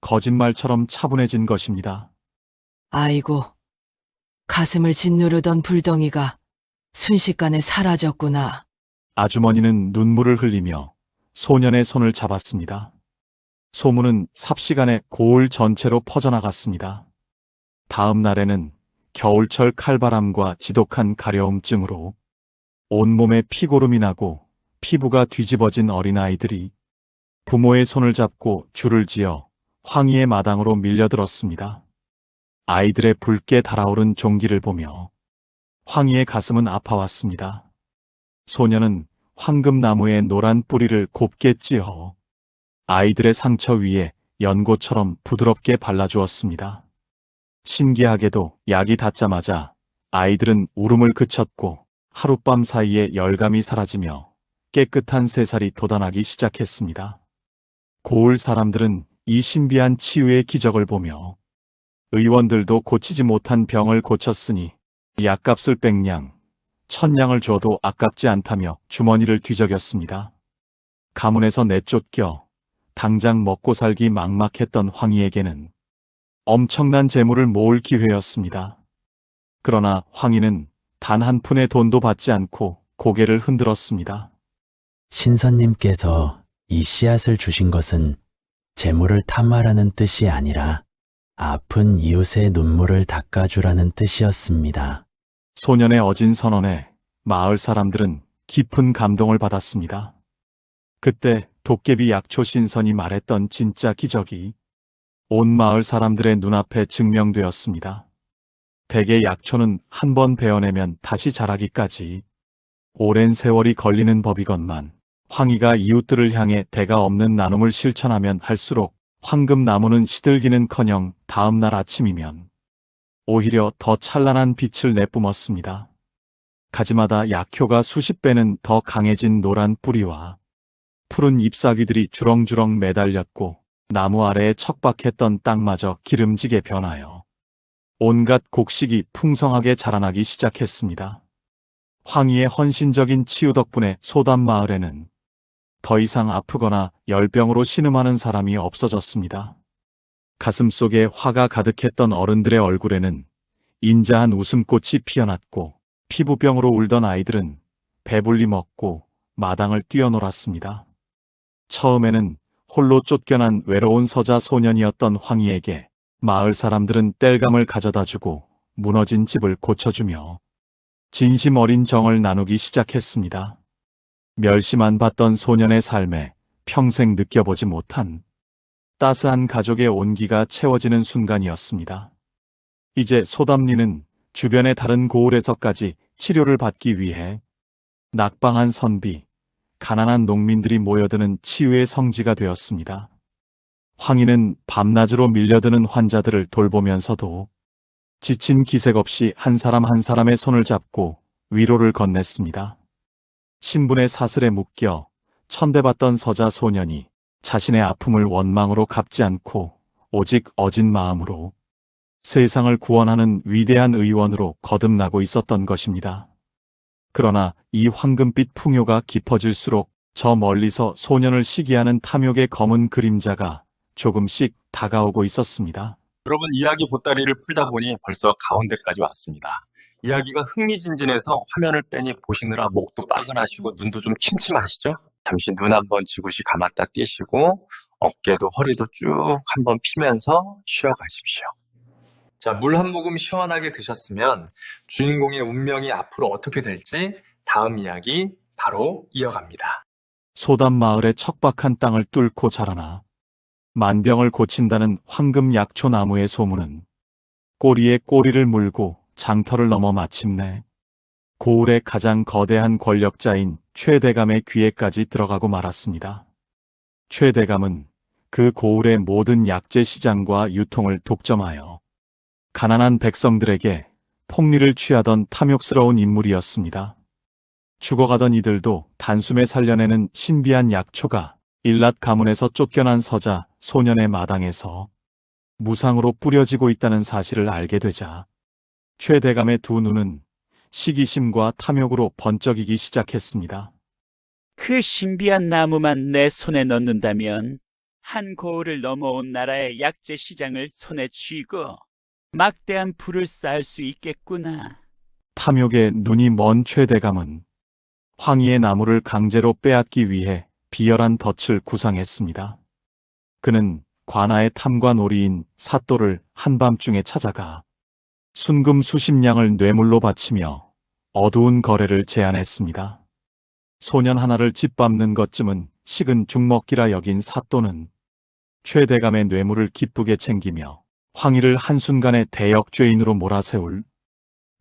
Speaker 2: 거짓말처럼 차분해진 것입니다.
Speaker 5: 아이고, 가슴을 짓누르던 불덩이가 순식간에 사라졌구나.
Speaker 2: 아주머니는 눈물을 흘리며 소년의 손을 잡았습니다. 소문은 삽시간에 고을 전체로 퍼져나갔습니다. 다음 날에는 겨울철 칼바람과 지독한 가려움증으로 온몸에 피고름이 나고 피부가 뒤집어진 어린아이들이 부모의 손을 잡고 줄을 지어 황희의 마당으로 밀려들었습니다. 아이들의 붉게 달아오른 종기를 보며 황희의 가슴은 아파왔습니다. 소년은 황금나무의 노란 뿌리를 곱게 찧어 아이들의 상처 위에 연고처럼 부드럽게 발라주었습니다. 신기하게도 약이 닿자마자 아이들은 울음을 그쳤고 하룻밤 사이에 열감이 사라지며 깨끗한 새살이 돋아나기 시작했습니다. 고을 사람들은 이 신비한 치유의 기적을 보며 의원들도 고치지 못한 병을 고쳤으니 약값을 백냥, 1000냥을 줘도 아깝지 않다며 주머니를 뒤적였습니다. 가문에서 내쫓겨 당장 먹고 살기 막막했던 황희에게는 엄청난 재물을 모을 기회였습니다. 그러나 황희는 단 한 푼의 돈도 받지 않고 고개를 흔들었습니다.
Speaker 8: 신선님께서 이 씨앗을 주신 것은 재물을 탐하라는 뜻이 아니라 아픈 이웃의 눈물을 닦아주라는 뜻이었습니다.
Speaker 2: 소년의 어진 선언에 마을 사람들은 깊은 감동을 받았습니다. 그때 도깨비 약초 신선이 말했던 진짜 기적이 온 마을 사람들의 눈앞에 증명되었습니다. 대개 약초는 한 번 베어내면 다시 자라기까지 오랜 세월이 걸리는 법이건만 황희가 이웃들을 향해 대가 없는 나눔을 실천하면 할수록 황금나무는 시들기는커녕 다음 날 아침이면 오히려 더 찬란한 빛을 내뿜었습니다. 가지마다 약효가 수십 배는 더 강해진 노란 뿌리와 푸른 잎사귀들이 주렁주렁 매달렸고 나무 아래에 척박했던 땅마저 기름지게 변하여 온갖 곡식이 풍성하게 자라나기 시작했습니다. 황희의 헌신적인 치유 덕분에 소담마을에는 더 이상 아프거나 열병으로 신음하는 사람이 없어졌습니다. 가슴속에 화가 가득했던 어른들의 얼굴에는 인자한 웃음꽃이 피어났고 피부병으로 울던 아이들은 배불리 먹고 마당을 뛰어놀았습니다. 처음에는 홀로 쫓겨난 외로운 서자 소년이었던 황희에게 마을 사람들은 땔감을 가져다주고 무너진 집을 고쳐주며 진심 어린 정을 나누기 시작했습니다. 멸시만 받던 소년의 삶에 평생 느껴보지 못한 따스한 가족의 온기가 채워지는 순간이었습니다. 이제 소담리는 주변의 다른 고을에서까지 치료를 받기 위해 낙방한 선비, 가난한 농민들이 모여드는 치유의 성지가 되었습니다. 황희는 밤낮으로 밀려드는 환자들을 돌보면서도 지친 기색 없이 한 사람 한 사람의 손을 잡고 위로를 건넸습니다. 신분의 사슬에 묶여 천대받던 서자 소년이 자신의 아픔을 원망으로 갚지 않고 오직 어진 마음으로 세상을 구원하는 위대한 의원으로 거듭나고 있었던 것입니다. 그러나 이 황금빛 풍요가 깊어질수록 저 멀리서 소년을 시기하는 탐욕의 검은 그림자가 조금씩 다가오고 있었습니다.
Speaker 4: 여러분, 이야기 보따리를 풀다 보니 벌써 가운데까지 왔습니다. 이야기가 흥미진진해서 화면을 빼니 보시느라 목도 빠근하시고 눈도 좀 침침하시죠? 잠시 눈 한번 지그시 감았다 띄시고 어깨도 허리도 쭉 한번 피면서 쉬어가십시오. 자, 물 한 모금 시원하게 드셨으면 주인공의 운명이 앞으로 어떻게 될지 다음 이야기 바로 이어갑니다.
Speaker 2: 소담마을의 척박한 땅을 뚫고 자라나 만병을 고친다는 황금 약초 나무의 소문은 꼬리에 꼬리를 물고 장터를 넘어 마침내 고을의 가장 거대한 권력자인 최대감의 귀에까지 들어가고 말았습니다. 최대감은 그 고을의 모든 약재 시장과 유통을 독점하여 가난한 백성들에게 폭리를 취하던 탐욕스러운 인물이었습니다. 죽어가던 이들도 단숨에 살려내는 신비한 약초가 일랏 가문에서 쫓겨난 서자 소년의 마당에서 무상으로 뿌려지고 있다는 사실을 알게 되자 최대감의 두 눈은 시기심과 탐욕으로 번쩍이기 시작했습니다.
Speaker 9: 그 신비한 나무만 내 손에 넣는다면 한 고을을 넘어온 나라의 약재 시장을 손에 쥐고 막대한 부를 쌓을 수 있겠구나.
Speaker 2: 탐욕에 눈이 먼 최대감은 황희의 나무를 강제로 빼앗기 위해 비열한 덫을 구상했습니다. 그는 관아의 탐관오리인 사또를 한밤중에 찾아가 순금 수십 냥을 뇌물로 바치며 어두운 거래를 제안했습니다. 소년 하나를 짓밟는 것쯤은 식은 죽먹기라 여긴 사또는 최대감의 뇌물을 기쁘게 챙기며 황희를 한순간에 대역죄인으로 몰아세울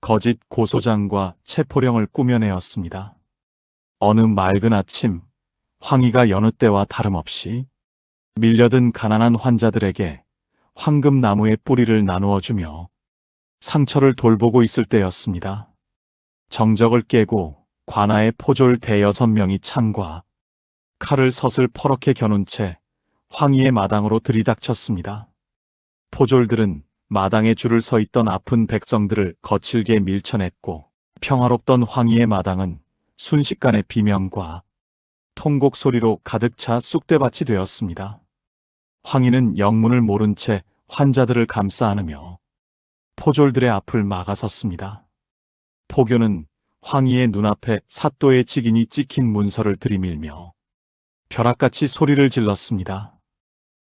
Speaker 2: 거짓 고소장과 체포령을 꾸며내었습니다. 어느 맑은 아침 황희가 여느 때와 다름없이 밀려든 가난한 환자들에게 황금나무의 뿌리를 나누어주며 상처를 돌보고 있을 때였습니다. 정적을 깨고 관아의 포졸 대여섯 명이 창과 칼을 서슬 퍼렇게 겨눈 채 황희의 마당으로 들이닥쳤습니다. 포졸들은 마당에 줄을 서 있던 아픈 백성들을 거칠게 밀쳐냈고 평화롭던 황희의 마당은 순식간에 비명과 통곡 소리로 가득 차 쑥대밭이 되었습니다. 황희는 영문을 모른 채 환자들을 감싸 안으며 포졸들의 앞을 막아섰습니다. 포교는 황희의 눈앞에 사또의 직인이 찍힌 문서를 들이밀며 벼락같이 소리를 질렀습니다.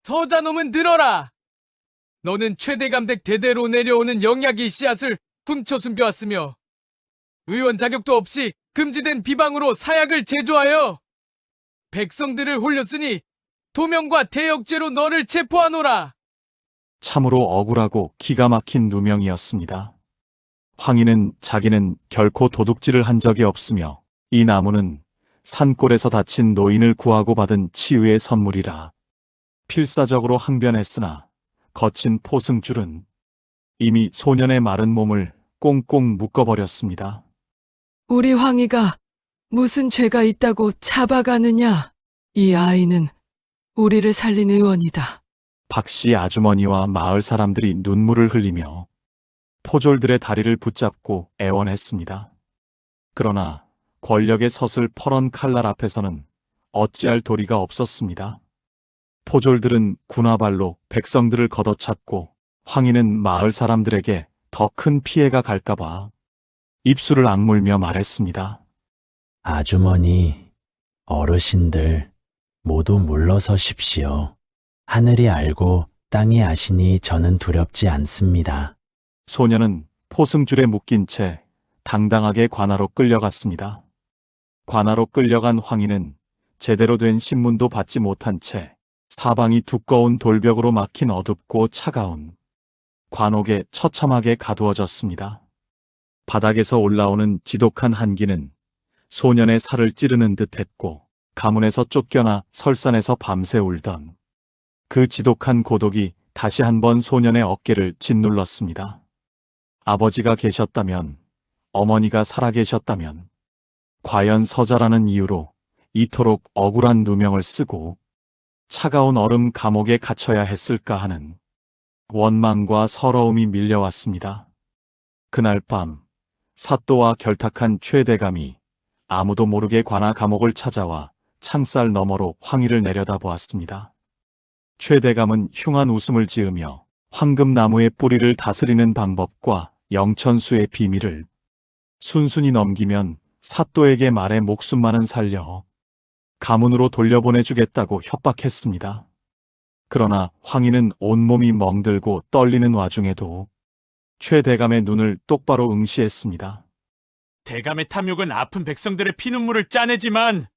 Speaker 6: 서자놈은 들어라! 너는 최대감댁 대대로 내려오는 영약의 씨앗을 훔쳐 숨겨왔으며 의원 자격도 없이 금지된 비방으로 사약을 제조하여 백성들을 홀렸으니 도명과 대역죄로 너를 체포하노라.
Speaker 2: 참으로 억울하고 기가 막힌 누명이었습니다. 황희는 자기는 결코 도둑질을 한 적이 없으며 이 나무는 산골에서 다친 노인을 구하고 받은 치유의 선물이라 필사적으로 항변했으나 거친 포승줄은 이미 소년의 마른 몸을 꽁꽁 묶어버렸습니다.
Speaker 10: 우리 황희가 무슨 죄가 있다고 잡아가느냐? 이 아이는 우리를 살린 의원이다.
Speaker 2: 박씨 아주머니와 마을 사람들이 눈물을 흘리며 포졸들의 다리를 붙잡고 애원했습니다. 그러나 권력의 서슬퍼런 칼날 앞에서는 어찌할 도리가 없었습니다. 포졸들은 군화발로 백성들을 걷어찼고 황희는 마을 사람들에게 더 큰 피해가 갈까봐 입술을 악물며 말했습니다.
Speaker 8: 아주머니, 어르신들 모두 물러서십시오. 하늘이 알고 땅이 아시니 저는 두렵지 않습니다.
Speaker 2: 소녀는 포승줄에 묶인 채 당당하게 관아로 끌려갔습니다. 관아로 끌려간 황희는 제대로 된 신문도 받지 못한 채 사방이 두꺼운 돌벽으로 막힌 어둡고 차가운 관옥에 처참하게 가두어졌습니다. 바닥에서 올라오는 지독한 한기는 소년의 살을 찌르는 듯 했고 가문에서 쫓겨나 설산에서 밤새 울던 그 지독한 고독이 다시 한번 소년의 어깨를 짓눌렀습니다. 아버지가 계셨다면, 어머니가 살아계셨다면 과연 서자라는 이유로 이토록 억울한 누명을 쓰고 차가운 얼음 감옥에 갇혀야 했을까 하는 원망과 서러움이 밀려왔습니다. 그날 밤 사또와 결탁한 최대감이 아무도 모르게 관아 감옥을 찾아와 창살 너머로 황희를 내려다보았습니다. 최대감은 흉한 웃음을 지으며 황금나무의 뿌리를 다스리는 방법과 영천수의 비밀을 순순히 넘기면 사또에게 말해 목숨만은 살려 가문으로 돌려보내주겠다고 협박했습니다. 그러나 황희는 온몸이 멍들고 떨리는 와중에도 최대감의 눈을 똑바로 응시했습니다.
Speaker 6: 대감의 탐욕은 아픈 백성들의 피눈물을 짜내지만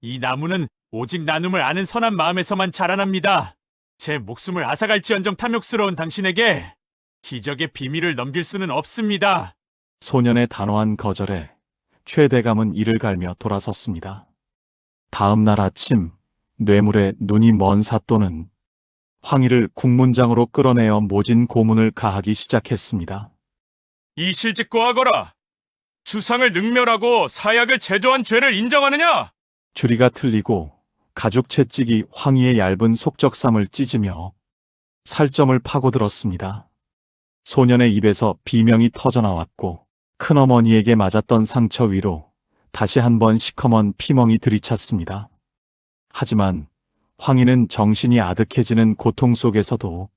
Speaker 6: 이 나무는 오직 나눔을 아는 선한 마음에서만 자라납니다. 제 목숨을 앗아갈지언정 탐욕스러운 당신에게 기적의 비밀을 넘길 수는 없습니다.
Speaker 2: 소년의 단호한 거절에 최대감은 이를 갈며 돌아섰습니다. 다음 날 아침 뇌물에 눈이 먼 사또는 황희를 국문장으로 끌어내어 모진 고문을 가하기 시작했습니다.
Speaker 6: 이 실직고하거라. 주상을 능멸하고 사약을 제조한 죄를 인정하느냐?
Speaker 2: 주리가 틀리고 가죽 채찍이 황희의 얇은 속적삼을 찢으며 살점을 파고들었습니다. 소년의 입에서 비명이 터져나왔고 큰어머니에게 맞았던 상처 위로 다시 한번 시커먼 피멍이 들이찼습니다. 하지만 황희는 정신이 아득해지는 고통 속에서도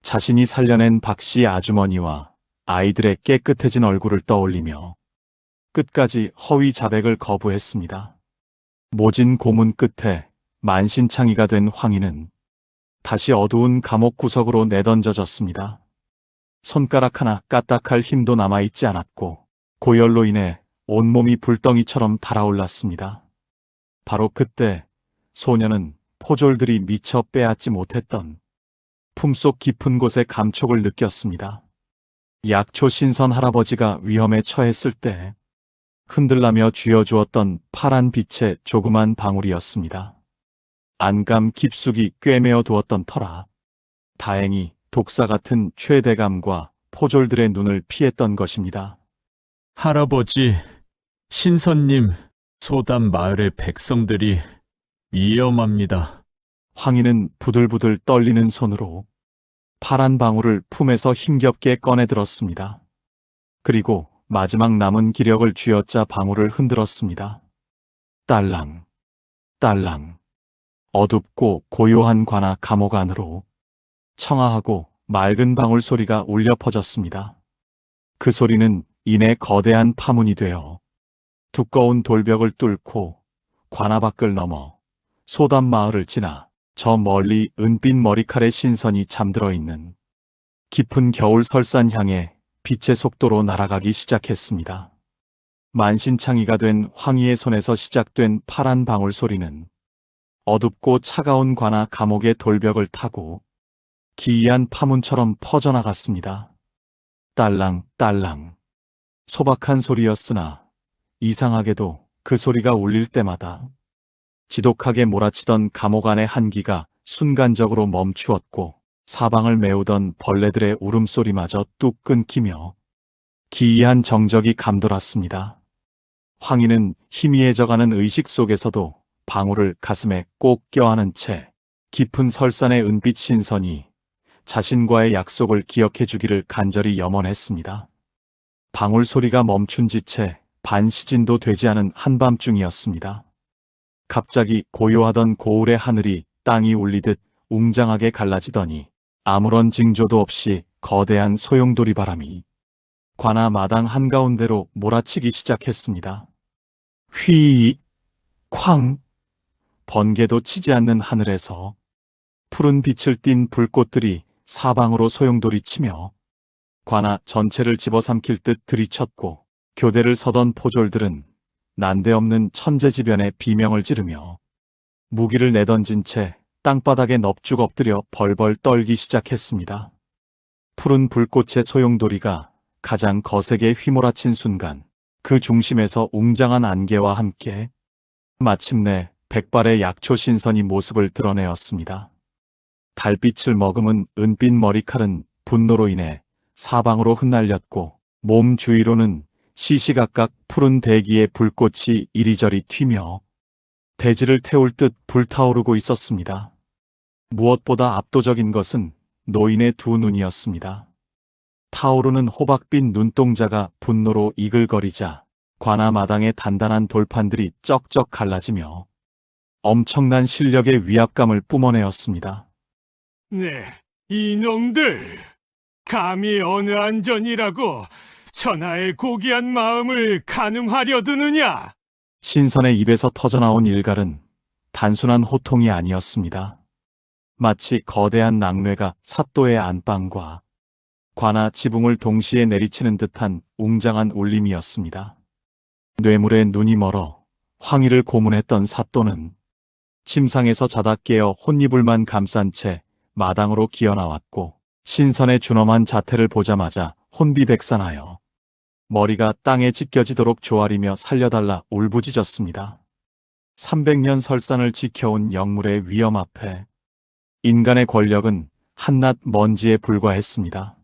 Speaker 2: 자신이 살려낸 박씨 아주머니와 아이들의 깨끗해진 얼굴을 떠올리며 끝까지 허위 자백을 거부했습니다. 모진 고문 끝에 만신창이가 된 황희는 다시 어두운 감옥 구석으로 내던져졌습니다. 손가락 하나 까딱할 힘도 남아있지 않았고 고열로 인해 온몸이 불덩이처럼 달아올랐습니다. 바로 그때 소녀는 포졸들이 미처 빼앗지 못했던 품속 깊은 곳의 감촉을 느꼈습니다. 약초 신선 할아버지가 위험에 처했을 때 흔들라며 쥐어주었던 파란 빛의 조그만 방울이었습니다. 안감 깊숙이 꿰매어 두었던 터라 다행히 독사 같은 최대감과 포졸들의 눈을 피했던 것입니다.
Speaker 6: 할아버지, 신선님, 소담 마을의 백성들이 위험합니다.
Speaker 2: 황희는 부들부들 떨리는 손으로 파란 방울을 품에서 힘겹게 꺼내 들었습니다. 그리고 마지막 남은 기력을 쥐어짜 방울을 흔들었습니다. 딸랑, 딸랑. 어둡고 고요한 관아 감옥 안으로 청아하고 맑은 방울 소리가 울려 퍼졌습니다. 그 소리는 이내 거대한 파문이 되어 두꺼운 돌벽을 뚫고 관아 밖을 넘어 소담 마을을 지나 저 멀리 은빛 머리칼의 신선이 잠들어 있는 깊은 겨울 설산 향해 빛의 속도로 날아가기 시작했습니다. 만신창이가 된 황희의 손에서 시작된 파란 방울 소리는 어둡고 차가운 관아 감옥의 돌벽을 타고 기이한 파문처럼 퍼져나갔습니다. 딸랑 딸랑. 소박한 소리였으나 이상하게도 그 소리가 울릴 때마다 지독하게 몰아치던 감옥 안의 한기가 순간적으로 멈추었고 사방을 메우던 벌레들의 울음소리마저 뚝 끊기며 기이한 정적이 감돌았습니다. 황희는 희미해져가는 의식 속에서도 방울을 가슴에 꼭 껴안은 채 깊은 설산의 은빛 신선이 자신과의 약속을 기억해 주기를 간절히 염원했습니다. 방울 소리가 멈춘 지채 반시진도 되지 않은 한밤중이었습니다. 갑자기 고요하던 고울의 하늘이 땅이 울리듯 웅장하게 갈라지더니 아무런 징조도 없이 거대한 소용돌이 바람이 관아 마당 한가운데로 몰아치기 시작했습니다. 휘, 쾅, 번개도 치지 않는 하늘에서 푸른 빛을 띤 불꽃들이 사방으로 소용돌이 치며 관아 전체를 집어삼킬 듯 들이쳤고 교대를 서던 포졸들은 난데없는 천재지변의 비명을 지르며 무기를 내던진 채 땅바닥에 넙죽 엎드려 벌벌 떨기 시작했습니다. 푸른 불꽃의 소용돌이가 가장 거세게 휘몰아친 순간 그 중심에서 웅장한 안개와 함께 마침내 백발의 약초 신선이 모습을 드러내었습니다. 달빛을 머금은 은빛 머리칼은 분노로 인해 사방으로 흩날렸고 몸 주위로는 시시각각 푸른 대기의 불꽃이 이리저리 튀며 대지를 태울 듯 불타오르고 있었습니다. 무엇보다 압도적인 것은 노인의 두 눈이었습니다. 타오르는 호박빛 눈동자가 분노로 이글거리자 관아 마당의 단단한 돌판들이 쩍쩍 갈라지며 엄청난 실력의 위압감을 뿜어내었습니다.
Speaker 6: 네, 이놈들! 감히 어느 안전이라고 천하의 고귀한 마음을 가늠하려 드느냐?
Speaker 2: 신선의 입에서 터져나온 일갈은 단순한 호통이 아니었습니다. 마치 거대한 낙뢰가 삿도의 안방과 관아 지붕을 동시에 내리치는 듯한 웅장한 울림이었습니다. 뇌물에 눈이 멀어 황희를 고문했던 삿도는 침상에서 자다 깨어 혼이불만 감싼 채 마당으로 기어나왔고 신선의 준엄한 자태를 보자마자 혼비백산하여 머리가 땅에 찢겨지도록 조아리며 살려달라 울부짖었습니다. 300년 설산을 지켜온 영물의 위엄 앞에 인간의 권력은 한낱 먼지에 불과했습니다.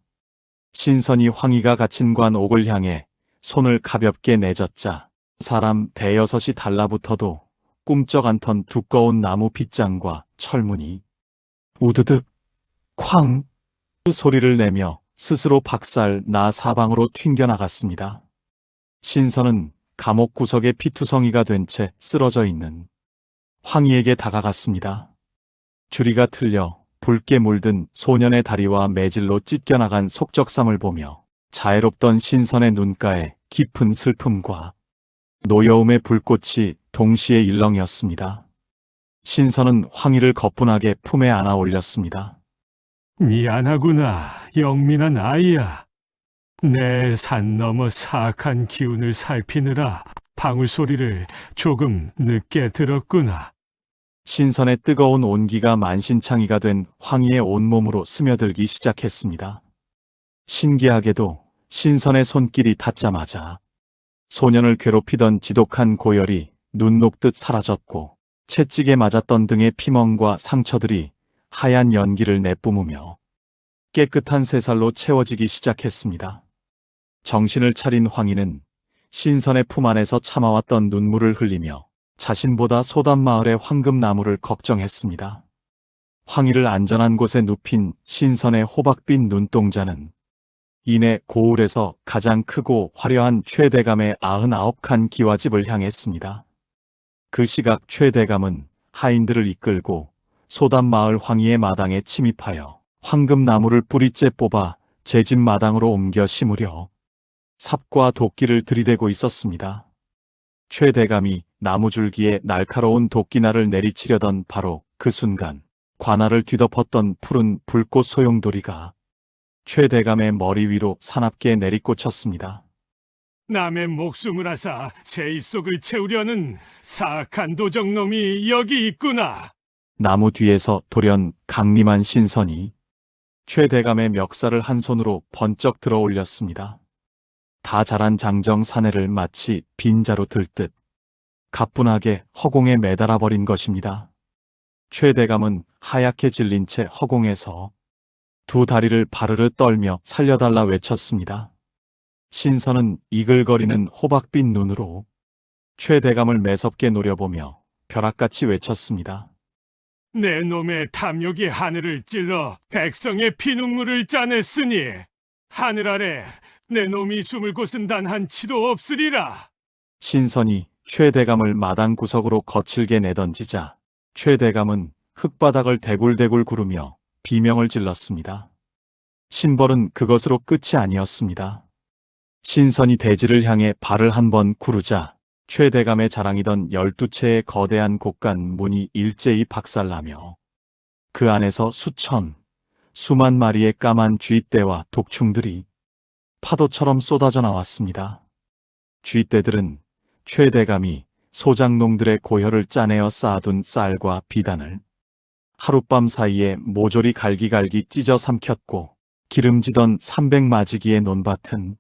Speaker 2: 신선이 황희가 갇힌 관 옥을 향해 손을 가볍게 내젓자 사람 대여섯이 달라붙어도 꿈쩍 않던 두꺼운 나무 빗장과 철문이 우드득 쾅 소리를 내며 스스로 박살 나 사방으로 튕겨나갔습니다. 신선은 감옥 구석에 피투성이가 된 채 쓰러져 있는 황희에게 다가갔습니다. 주리가 틀려 붉게 물든 소년의 다리와 매질로 찢겨나간 속적삼을 보며 자애롭던 신선의 눈가에 깊은 슬픔과 노여움의 불꽃이 동시에 일렁였습니다. 신선은 황희를 거뿐하게 품에 안아 올렸습니다.
Speaker 6: 미안하구나, 영민한 아이야. 내 산 너머 사악한 기운을 살피느라 방울 소리를 조금 늦게 들었구나.
Speaker 2: 신선의 뜨거운 온기가 만신창이가 된 황희의 온몸으로 스며들기 시작했습니다. 신기하게도 신선의 손길이 닿자마자 소년을 괴롭히던 지독한 고열이 눈 녹듯 사라졌고 채찍에 맞았던 등의 피멍과 상처들이 하얀 연기를 내뿜으며 깨끗한 새살로 채워지기 시작했습니다. 정신을 차린 황희는 신선의 품 안에서 참아왔던 눈물을 흘리며 자신보다 소담마을의 황금나무를 걱정했습니다. 황희를 안전한 곳에 눕힌 신선의 호박빛 눈동자는 이내 고울에서 가장 크고 화려한 최대감의 99칸 기와집을 향했습니다. 그 시각 최대감은 하인들을 이끌고 소담마을 황희의 마당에 침입하여 황금나무를 뿌리째 뽑아 제 집 마당으로 옮겨 심으려 삽과 도끼를 들이대고 있었습니다. 최대감이 나무줄기에 날카로운 도끼날을 내리치려던 바로 그 순간 관아를 뒤덮었던 푸른 불꽃 소용돌이가 최대감의 머리 위로 사납게 내리꽂혔습니다.
Speaker 6: 남의 목숨을 앗아 제 입속을 채우려는 사악한 도적놈이 여기 있구나.
Speaker 2: 나무 뒤에서 돌연 강림한 신선이 최대감의 멱살을 한 손으로 번쩍 들어 올렸습니다. 다 자란 장정 사내를 마치 빈자로 들듯 가뿐하게 허공에 매달아 버린 것입니다. 최대감은 하얗게 질린 채 허공에서 두 다리를 바르르 떨며 살려달라 외쳤습니다. 신선은 이글거리는 호박빛 눈으로 최대감을 매섭게 노려보며 벼락같이 외쳤습니다.
Speaker 6: 내 놈의 탐욕이 하늘을 찔러 백성의 피눈물을 짜냈으니 하늘 아래 내 놈이 숨을 곳은 단 한치도 없으리라.
Speaker 2: 신선이 최대감을 마당 구석으로 거칠게 내던지자 최대감은 흙바닥을 대굴대굴 구르며 비명을 질렀습니다. 신벌은 그것으로 끝이 아니었습니다. 신선이 대지를 향해 발을 한 번 구르자 최대감의 자랑이던 12채의 거대한 곡간 문이 일제히 박살나며 그 안에서 수만 마리의 까만 쥐떼와 독충들이 파도처럼 쏟아져 나왔습니다. 쥐떼들은 최대감이 소장농들의 고혈을 짜내어 쌓아둔 쌀과 비단을 하룻밤 사이에 모조리 갈기갈기 찢어 삼켰고 기름지던 300마지기의 논밭은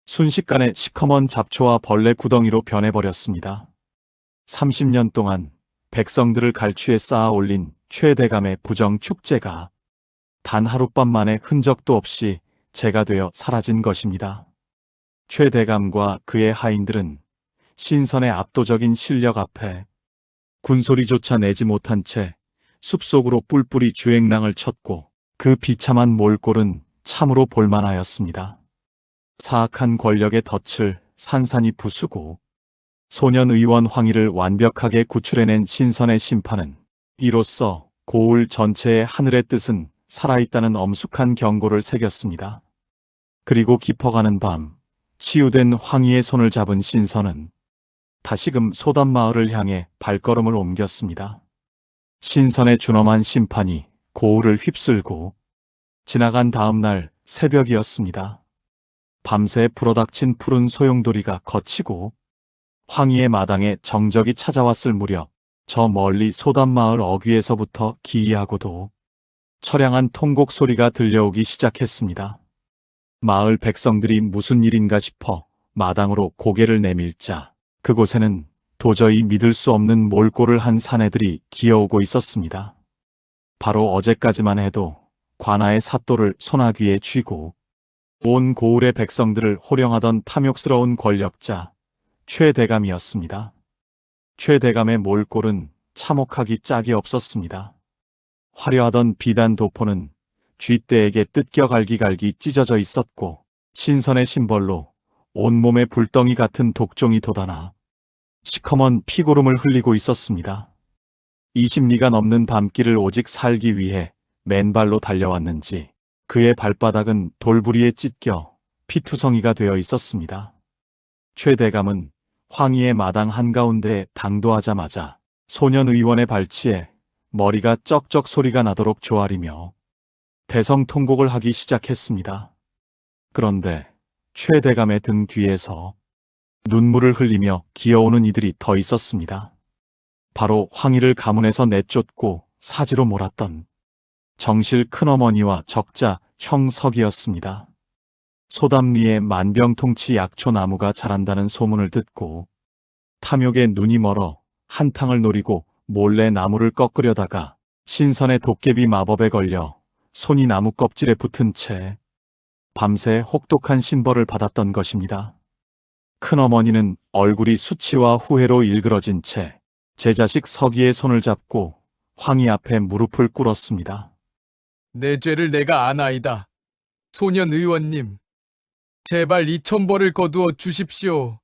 Speaker 2: 순식간에 시커먼 잡초와 벌레 구덩이로 변해버렸습니다. 30년 동안 백성들을 갈취해 쌓아 올린 최대감의 부정축제가 단 하룻밤 만에 흔적도 없이 재가 되어 사라진 것입니다. 최대감과 그의 하인들은 신선의 압도적인 실력 앞에 군소리조차 내지 못한 채 숲속으로 뿔뿔이 주행랑을 쳤고 그 비참한 몰골은 참으로 볼만하였습니다. 사악한 권력의 덫을 산산이 부수고 소년 의원 황희를 완벽하게 구출해낸 신선의 심판은 이로써 고을 전체의 하늘의 뜻은 살아있다는 엄숙한 경고를 새겼습니다. 그리고 깊어가는 밤 치유된 황희의 손을 잡은 신선은 다시금 소담마을을 향해 발걸음을 옮겼습니다. 신선의 준엄한 심판이 고을을 휩쓸고 지나간 다음 날 새벽이었습니다. 밤새 불어닥친 푸른 소용돌이가 거치고 황희의 마당에 정적이 찾아왔을 무렵 저 멀리 소담마을 어귀에서부터 기이하고도 처량한 통곡 소리가 들려오기 시작했습니다. 마을 백성들이 무슨 일인가 싶어 마당으로 고개를 내밀자 그곳에는 도저히 믿을 수 없는 몰골을 한 사내들이 기어오고 있었습니다. 바로 어제까지만 해도 관아의 삿도를 소나귀에 쥐고 온 고을의 백성들을 호령하던 탐욕스러운 권력자 최대감이었습니다. 최대감의 몰골은 참혹하기 짝이 없었습니다. 화려하던 비단 도포는 쥐떼에게 뜯겨 갈기갈기 찢어져 있었고 신선의 심벌로 온몸에 불덩이 같은 독종이 돋아나 시커먼 피고름을 흘리고 있었습니다. 20리가 넘는 밤길을 오직 살기 위해 맨발로 달려왔는지 그의 발바닥은 돌부리에 찢겨 피투성이가 되어 있었습니다. 최대감은 황희의 마당 한가운데에 당도하자마자 소년 의원의 발치에 머리가 쩍쩍 소리가 나도록 조아리며 대성통곡을 하기 시작했습니다. 그런데 최대감의 등 뒤에서 눈물을 흘리며 기어오는 이들이 더 있었습니다. 바로 황희를 가문에서 내쫓고 사지로 몰았던 정실 큰어머니와 적자 형석이었습니다. 소담리에 만병통치 약초나무가 자란다는 소문을 듣고 탐욕에 눈이 멀어 한탕을 노리고 몰래 나무를 꺾으려다가 신선의 도깨비 마법에 걸려 손이 나무 껍질에 붙은 채 밤새 혹독한 신벌을 받았던 것입니다. 큰어머니는 얼굴이 수치와 후회로 일그러진 채 제 자식 서기의 손을 잡고 황희 앞에 무릎을 꿇었습니다.
Speaker 11: 내 죄를 내가 아나이다. 소년 의원님, 제발 이 천벌을 거두어 주십시오.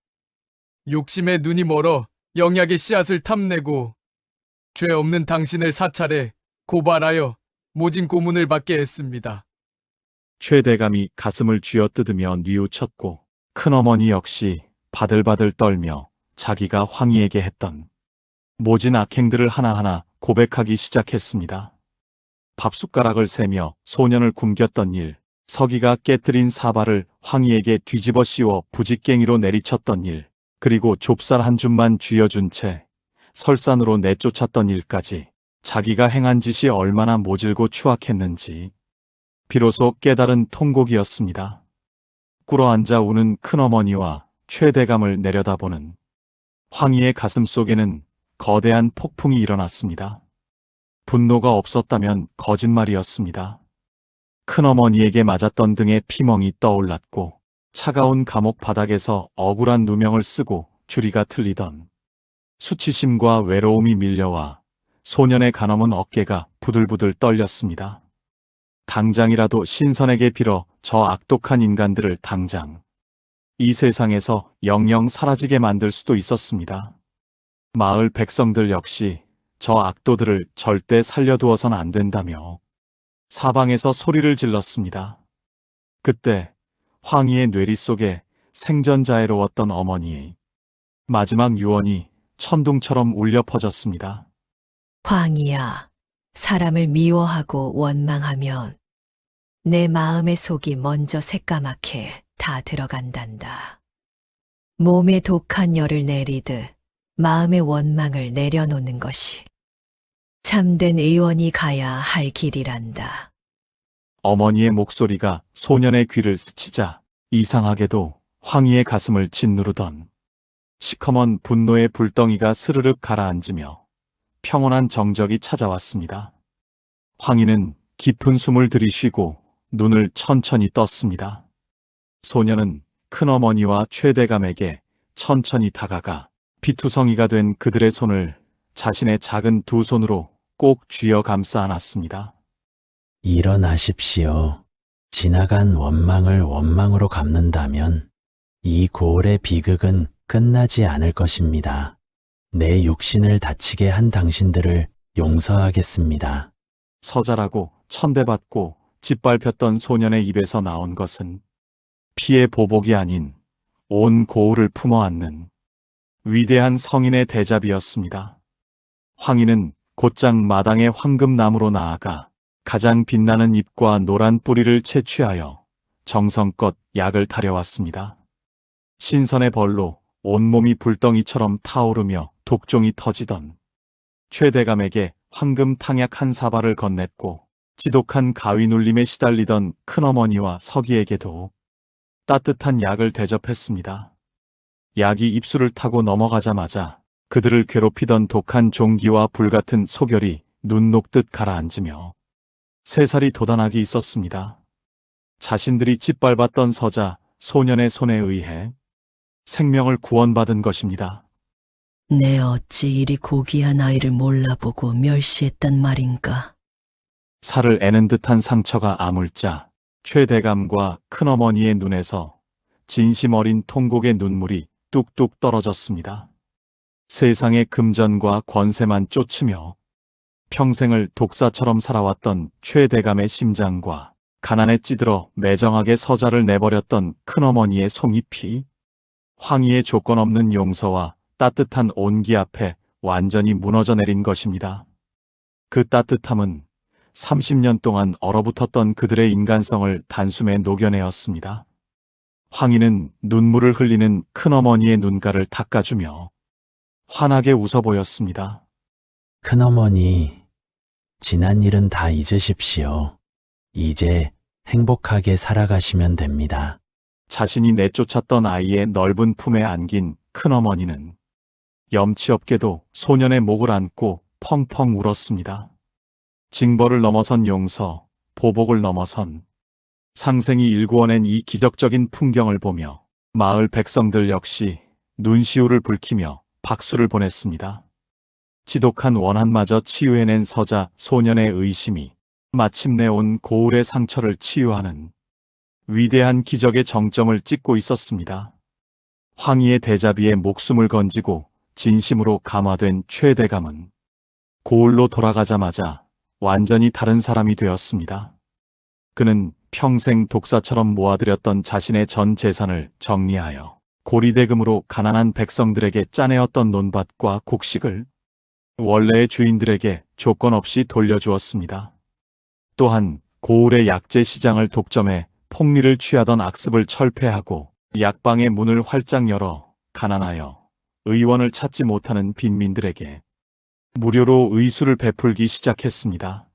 Speaker 11: 욕심에 눈이 멀어 영약의 씨앗을 탐내고 죄 없는 당신을 사찰해 고발하여 모진 고문을 받게 했습니다.
Speaker 2: 최대감이 가슴을 쥐어뜯으며 뉘우쳤고 큰어머니 역시 바들바들 떨며 자기가 황희에게 했던 모진 악행들을 하나하나 고백하기 시작했습니다. 밥숟가락을 세며 소년을 굶겼던 일, 서기가 깨뜨린 사발을 황희에게 뒤집어 씌워 부직갱이로 내리쳤던 일, 그리고 좁쌀 한 줌만 쥐어준 채 설산으로 내쫓았던 일까지 자기가 행한 짓이 얼마나 모질고 추악했는지 비로소 깨달은 통곡이었습니다. 꿇어앉아 우는 큰어머니와 최대감을 내려다보는 황희의 가슴 속에는 거대한 폭풍이 일어났습니다. 분노가 없었다면 거짓말이었습니다. 큰어머니에게 맞았던 등의 피멍이 떠올랐고 차가운 감옥 바닥에서 억울한 누명을 쓰고 주리가 틀리던 수치심과 외로움이 밀려와 소년의 가년은 어깨가 부들부들 떨렸습니다. 당장이라도 신선에게 빌어 저 악독한 인간들을 당장 이 세상에서 영영 사라지게 만들 수도 있었습니다. 마을 백성들 역시 저 악도들을 절대 살려두어선 안 된다며 사방에서 소리를 질렀습니다. 그때 황희의 뇌리 속에 생전자애로웠던 어머니의 마지막 유언이 천둥처럼 울려 퍼졌습니다.
Speaker 12: 황희야, 사람을 미워하고 원망하면 내 마음의 속이 먼저 새까맣게 다 들어간단다. 몸에 독한 열을 내리듯 마음의 원망을 내려놓는 것이 참된 의원이 가야 할 길이란다.
Speaker 2: 어머니의 목소리가 소년의 귀를 스치자 이상하게도 황희의 가슴을 짓누르던 시커먼 분노의 불덩이가 스르륵 가라앉으며 평온한 정적이 찾아왔습니다. 황희는 깊은 숨을 들이쉬고 눈을 천천히 떴습니다. 소년은 큰어머니와 최대감에게 천천히 다가가 피투성이가 된 그들의 손을 자신의 작은 두 손으로 꼭 쥐어 감싸 안았습니다.
Speaker 8: 일어나십시오. 지나간 원망을 원망으로 갚는다면 이 고을의 비극은 끝나지 않을 것입니다. 내 육신을 다치게 한 당신들을 용서하겠습니다.
Speaker 2: 서자라고 천대받고 짓밟혔던 소년의 입에서 나온 것은 피의 보복이 아닌 온 고을을 품어 안는 위대한 성인의 대잡이었습니다. 황희는 곧장 마당의 황금나무로 나아가 가장 빛나는 잎과 노란 뿌리를 채취하여 정성껏 약을 타려왔습니다. 신선의 벌로 온몸이 불덩이처럼 타오르며 독종이 터지던 최대감에게 황금 탕약 한 사발을 건넸고 지독한 가위 눌림에 시달리던 큰어머니와 서기에게도 따뜻한 약을 대접했습니다. 약이 입술을 타고 넘어가자마자 그들을 괴롭히던 독한 종기와 불같은 소결이 눈 녹듯 가라앉으며 새살이 돋아나기 있었습니다. 자신들이 짓밟았던 서자, 소년의 손에 의해 생명을 구원받은 것입니다.
Speaker 5: 내 어찌 이리 고귀한 아이를 몰라보고 멸시했단 말인가.
Speaker 2: 살을 애는 듯한 상처가 아물자 최대감과 큰어머니의 눈에서 진심 어린 통곡의 눈물이 뚝뚝 떨어졌습니다. 세상의 금전과 권세만 쫓으며 평생을 독사처럼 살아왔던 최대감의 심장과 가난에 찌들어 매정하게 서자를 내버렸던 큰어머니의 송이피, 황희의 조건 없는 용서와 따뜻한 온기 앞에 완전히 무너져 내린 것입니다. 그 따뜻함은 30년 동안 얼어붙었던 그들의 인간성을 단숨에 녹여내었습니다. 황희는 눈물을 흘리는 큰어머니의 눈가를 닦아주며 환하게 웃어 보였습니다.
Speaker 8: 큰어머니, 지난 일은 다 잊으십시오. 이제 행복하게 살아가시면 됩니다.
Speaker 2: 자신이 내쫓았던 아이의 넓은 품에 안긴 큰어머니는 염치 없게도 소년의 목을 안고 펑펑 울었습니다. 징벌을 넘어선 용서, 보복을 넘어선 상생이 일구어낸 이 기적적인 풍경을 보며 마을 백성들 역시 눈시울을 붉히며 박수를 보냈습니다. 지독한 원한마저 치유해낸 서자 소년의 의심이 마침내 온 고울의 상처를 치유하는 위대한 기적의 정점을 찍고 있었습니다. 황희의 대자비에 목숨을 건지고 진심으로 감화된 최대감은 고을로 돌아가자마자 완전히 다른 사람이 되었습니다. 그는 평생 독사처럼 모아들였던 자신의 전 재산을 정리하여 고리대금으로 가난한 백성들에게 짜내었던 논밭과 곡식을 원래의 주인들에게 조건 없이 돌려주었습니다. 또한 고을의 약재 시장을 독점해 폭리를 취하던 악습을 철폐하고 약방의 문을 활짝 열어 가난하여 의원을 찾지 못하는 빈민들에게 무료로 의술을 베풀기 시작했습니다.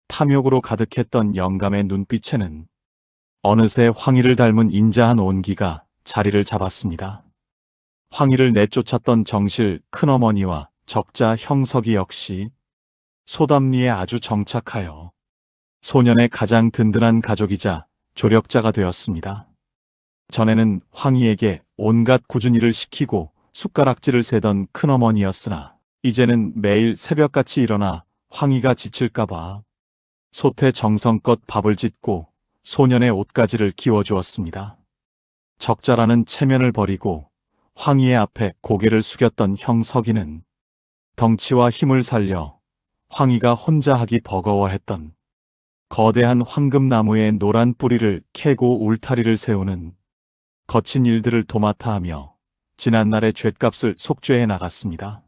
Speaker 2: 탐욕으로 가득했던 영감의 눈빛에는 어느새 황희를 닮은 인자한 온기가 자리를 잡았습니다. 황희를 내쫓았던 정실 큰어머니와 적자 형석이 역시 소담리에 아주 정착하여 소년의 가장 든든한 가족이자 조력자가 되었습니다. 전에는 황희에게 온갖 굳은 일을 시키고 숟가락질을 세던 큰어머니였으나 이제는 매일 새벽같이 일어나 황희가 지칠까봐 솥에 정성껏 밥을 짓고 소년의 옷가지를 끼워주었습니다. 적자라는 체면을 버리고 황희의 앞에 고개를 숙였던 형석이는 덩치와 힘을 살려 황희가 혼자 하기 버거워했던 거대한 황금나무의 노란 뿌리를 캐고 울타리를 세우는 거친 일들을 도맡아 하며 지난날의 죗값을 속죄해 나갔습니다.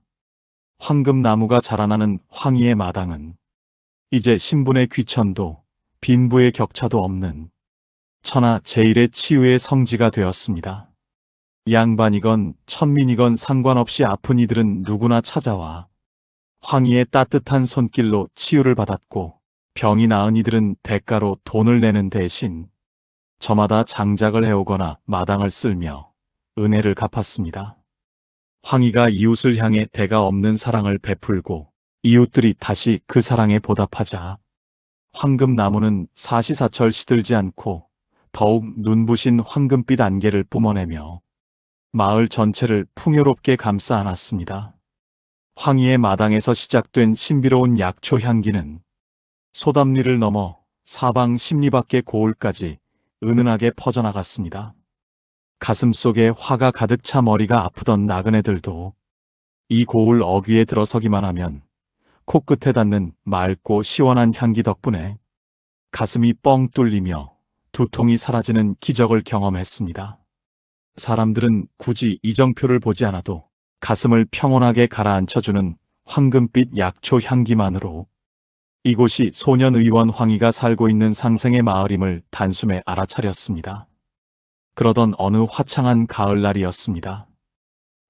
Speaker 2: 황금나무가 자라나는 황희의 마당은 이제 신분의 귀천도 빈부의 격차도 없는 천하 제일의 치유의 성지가 되었습니다. 양반이건 천민이건 상관없이 아픈 이들은 누구나 찾아와 황희의 따뜻한 손길로 치유를 받았고 병이 나은 이들은 대가로 돈을 내는 대신 저마다 장작을 해오거나 마당을 쓸며 은혜를 갚았습니다. 황희가 이웃을 향해 대가 없는 사랑을 베풀고 이웃들이 다시 그 사랑에 보답하자 황금나무는 사시사철 시들지 않고 더욱 눈부신 황금빛 안개를 뿜어내며 마을 전체를 풍요롭게 감싸 안았습니다. 황희의 마당에서 시작된 신비로운 약초 향기는 소담리를 넘어 사방 십리 밖의 고을까지 은은하게 퍼져나갔습니다. 가슴속에 화가 가득 차 머리가 아프던 나그네들도 이 고을 어귀에 들어서기만 하면 코끝에 닿는 맑고 시원한 향기 덕분에 가슴이 뻥 뚫리며 두통이 사라지는 기적을 경험했습니다. 사람들은 굳이 이정표를 보지 않아도 가슴을 평온하게 가라앉혀주는 황금빛 약초 향기만으로 이곳이 소년 의원 황희가 살고 있는 상생의 마을임을 단숨에 알아차렸습니다. 그러던 어느 화창한 가을날이었습니다.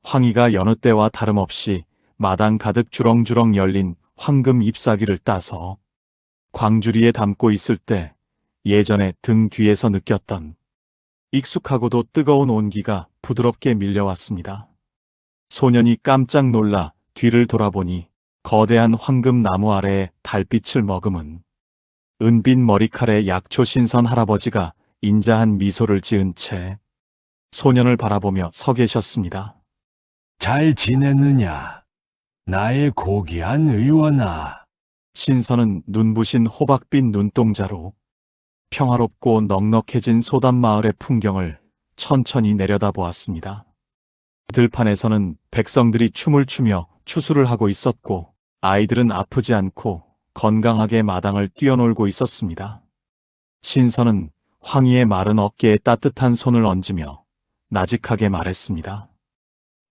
Speaker 2: 황희가 여느 때와 다름없이 마당 가득 주렁주렁 열린 황금 잎사귀를 따서 광주리에 담고 있을 때 예전에 등 뒤에서 느꼈던 익숙하고도 뜨거운 온기가 부드럽게 밀려왔습니다. 소년이 깜짝 놀라 뒤를 돌아보니 거대한 황금나무 아래에 달빛을 머금은 은빛 머리칼에 약초 신선 할아버지가 인자한 미소를 지은 채 소년을 바라보며 서 계셨습니다.
Speaker 7: 잘 지냈느냐? 나의 고귀한 의원아.
Speaker 2: 신선은 눈부신 호박빛 눈동자로 평화롭고 넉넉해진 소담마을의 풍경을 천천히 내려다보았습니다. 들판에서는 백성들이 춤을 추며 추수를 하고 있었고 아이들은 아프지 않고 건강하게 마당을 뛰어놀고 있었습니다. 신선은 황희의 마른 어깨에 따뜻한 손을 얹으며 나직하게 말했습니다.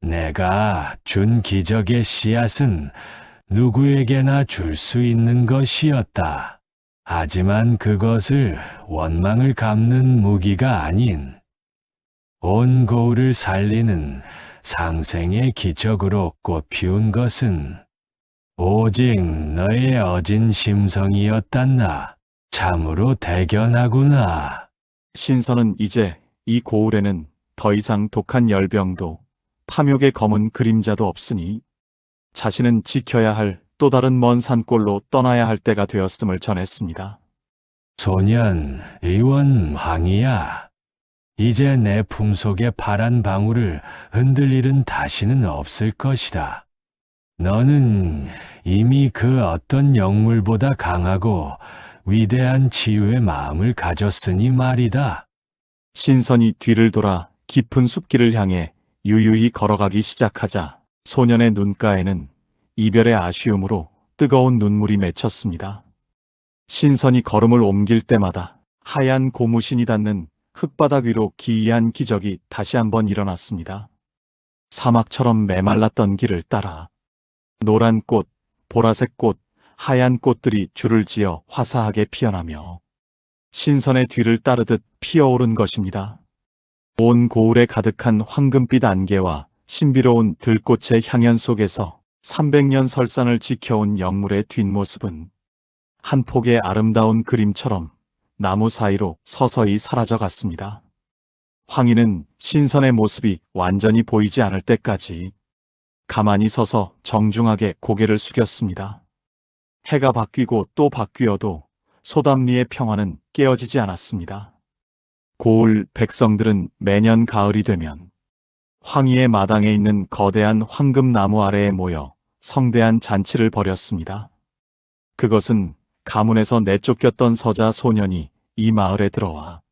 Speaker 7: 내가 준 기적의 씨앗은 누구에게나 줄 수 있는 것이었다. 하지만 그것을 원망을 갚는 무기가 아닌 온 고을을 살리는 상생의 기적으로 꽃피운 것은 오직 너의 어진 심성이었단다. 참으로 대견하구나.
Speaker 2: 신선은 이제 이 고을에는 더 이상 독한 열병도 탐욕의 검은 그림자도 없으니 자신은 지켜야 할 또 다른 먼 산골로 떠나야 할 때가 되었음을 전했습니다.
Speaker 7: 소년 의원 황희야. 이제 내 품속의 파란 방울을 흔들 일은 다시는 없을 것이다. 너는 이미 그 어떤 영물보다 강하고 위대한 치유의 마음을 가졌으니 말이다.
Speaker 2: 신선이 뒤를 돌아 깊은 숲길을 향해 유유히 걸어가기 시작하자 소년의 눈가에는 이별의 아쉬움으로 뜨거운 눈물이 맺혔습니다. 신선이 걸음을 옮길 때마다 하얀 고무신이 닿는 흙바닥 위로 기이한 기적이 다시 한번 일어났습니다. 사막처럼 메말랐던 길을 따라 노란 꽃, 보라색 꽃, 하얀 꽃들이 줄을 지어 화사하게 피어나며 신선의 뒤를 따르듯 피어오른 것입니다. 온 고울에 가득한 황금빛 안개와 신비로운 들꽃의 향연 속에서 300년 설산을 지켜온 영물의 뒷모습은 한 폭의 아름다운 그림처럼 나무 사이로 서서히 사라져갔습니다. 황희는 신선의 모습이 완전히 보이지 않을 때까지 가만히 서서 정중하게 고개를 숙였습니다. 해가 바뀌고 또 바뀌어도 소담리의 평화는 깨어지지 않았습니다. 고을 백성들은 매년 가을이 되면 황희의 마당에 있는 거대한 황금나무 아래에 모여 성대한 잔치를 벌였습니다. 그것은 가문에서 내쫓겼던 서자 소년이 이 마을에 들어와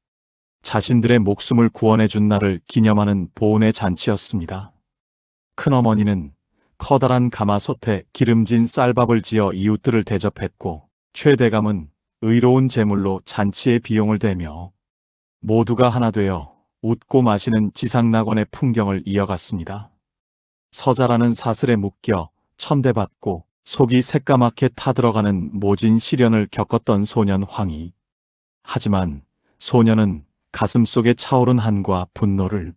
Speaker 2: 자신들의 목숨을 구원해준 날을 기념하는 보훈의 잔치였습니다. 큰어머니는 커다란 가마솥에 기름진 쌀밥을 지어 이웃들을 대접했고, 최대감은 의로운 제물로 잔치의 비용을 대며 모두가 하나 되어 웃고 마시는 지상낙원의 풍경을 이어갔습니다. 서자라는 사슬에 묶여 천대받고 속이 새까맣게 타들어가는 모진 시련을 겪었던 소년 황희. 하지만 소년은 가슴속에 차오른 한과 분노를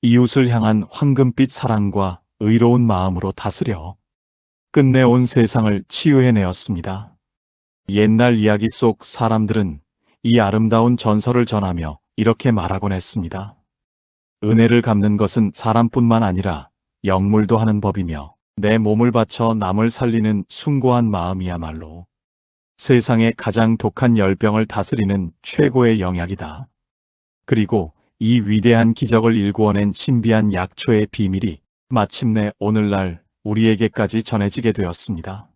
Speaker 2: 이웃을 향한 황금빛 사랑과 의로운 마음으로 다스려 끝내 온 세상을 치유해내었습니다. 옛날 이야기 속 사람들은 이 아름다운 전설을 전하며 이렇게 말하곤 했습니다. 은혜를 갚는 것은 사람뿐만 아니라 영물도 하는 법이며 내 몸을 바쳐 남을 살리는 숭고한 마음이야말로 세상의 가장 독한 열병을 다스리는 최고의 영약이다. 그리고 이 위대한 기적을 일구어낸 신비한 약초의 비밀이 마침내 오늘날 우리에게까지 전해지게 되었습니다.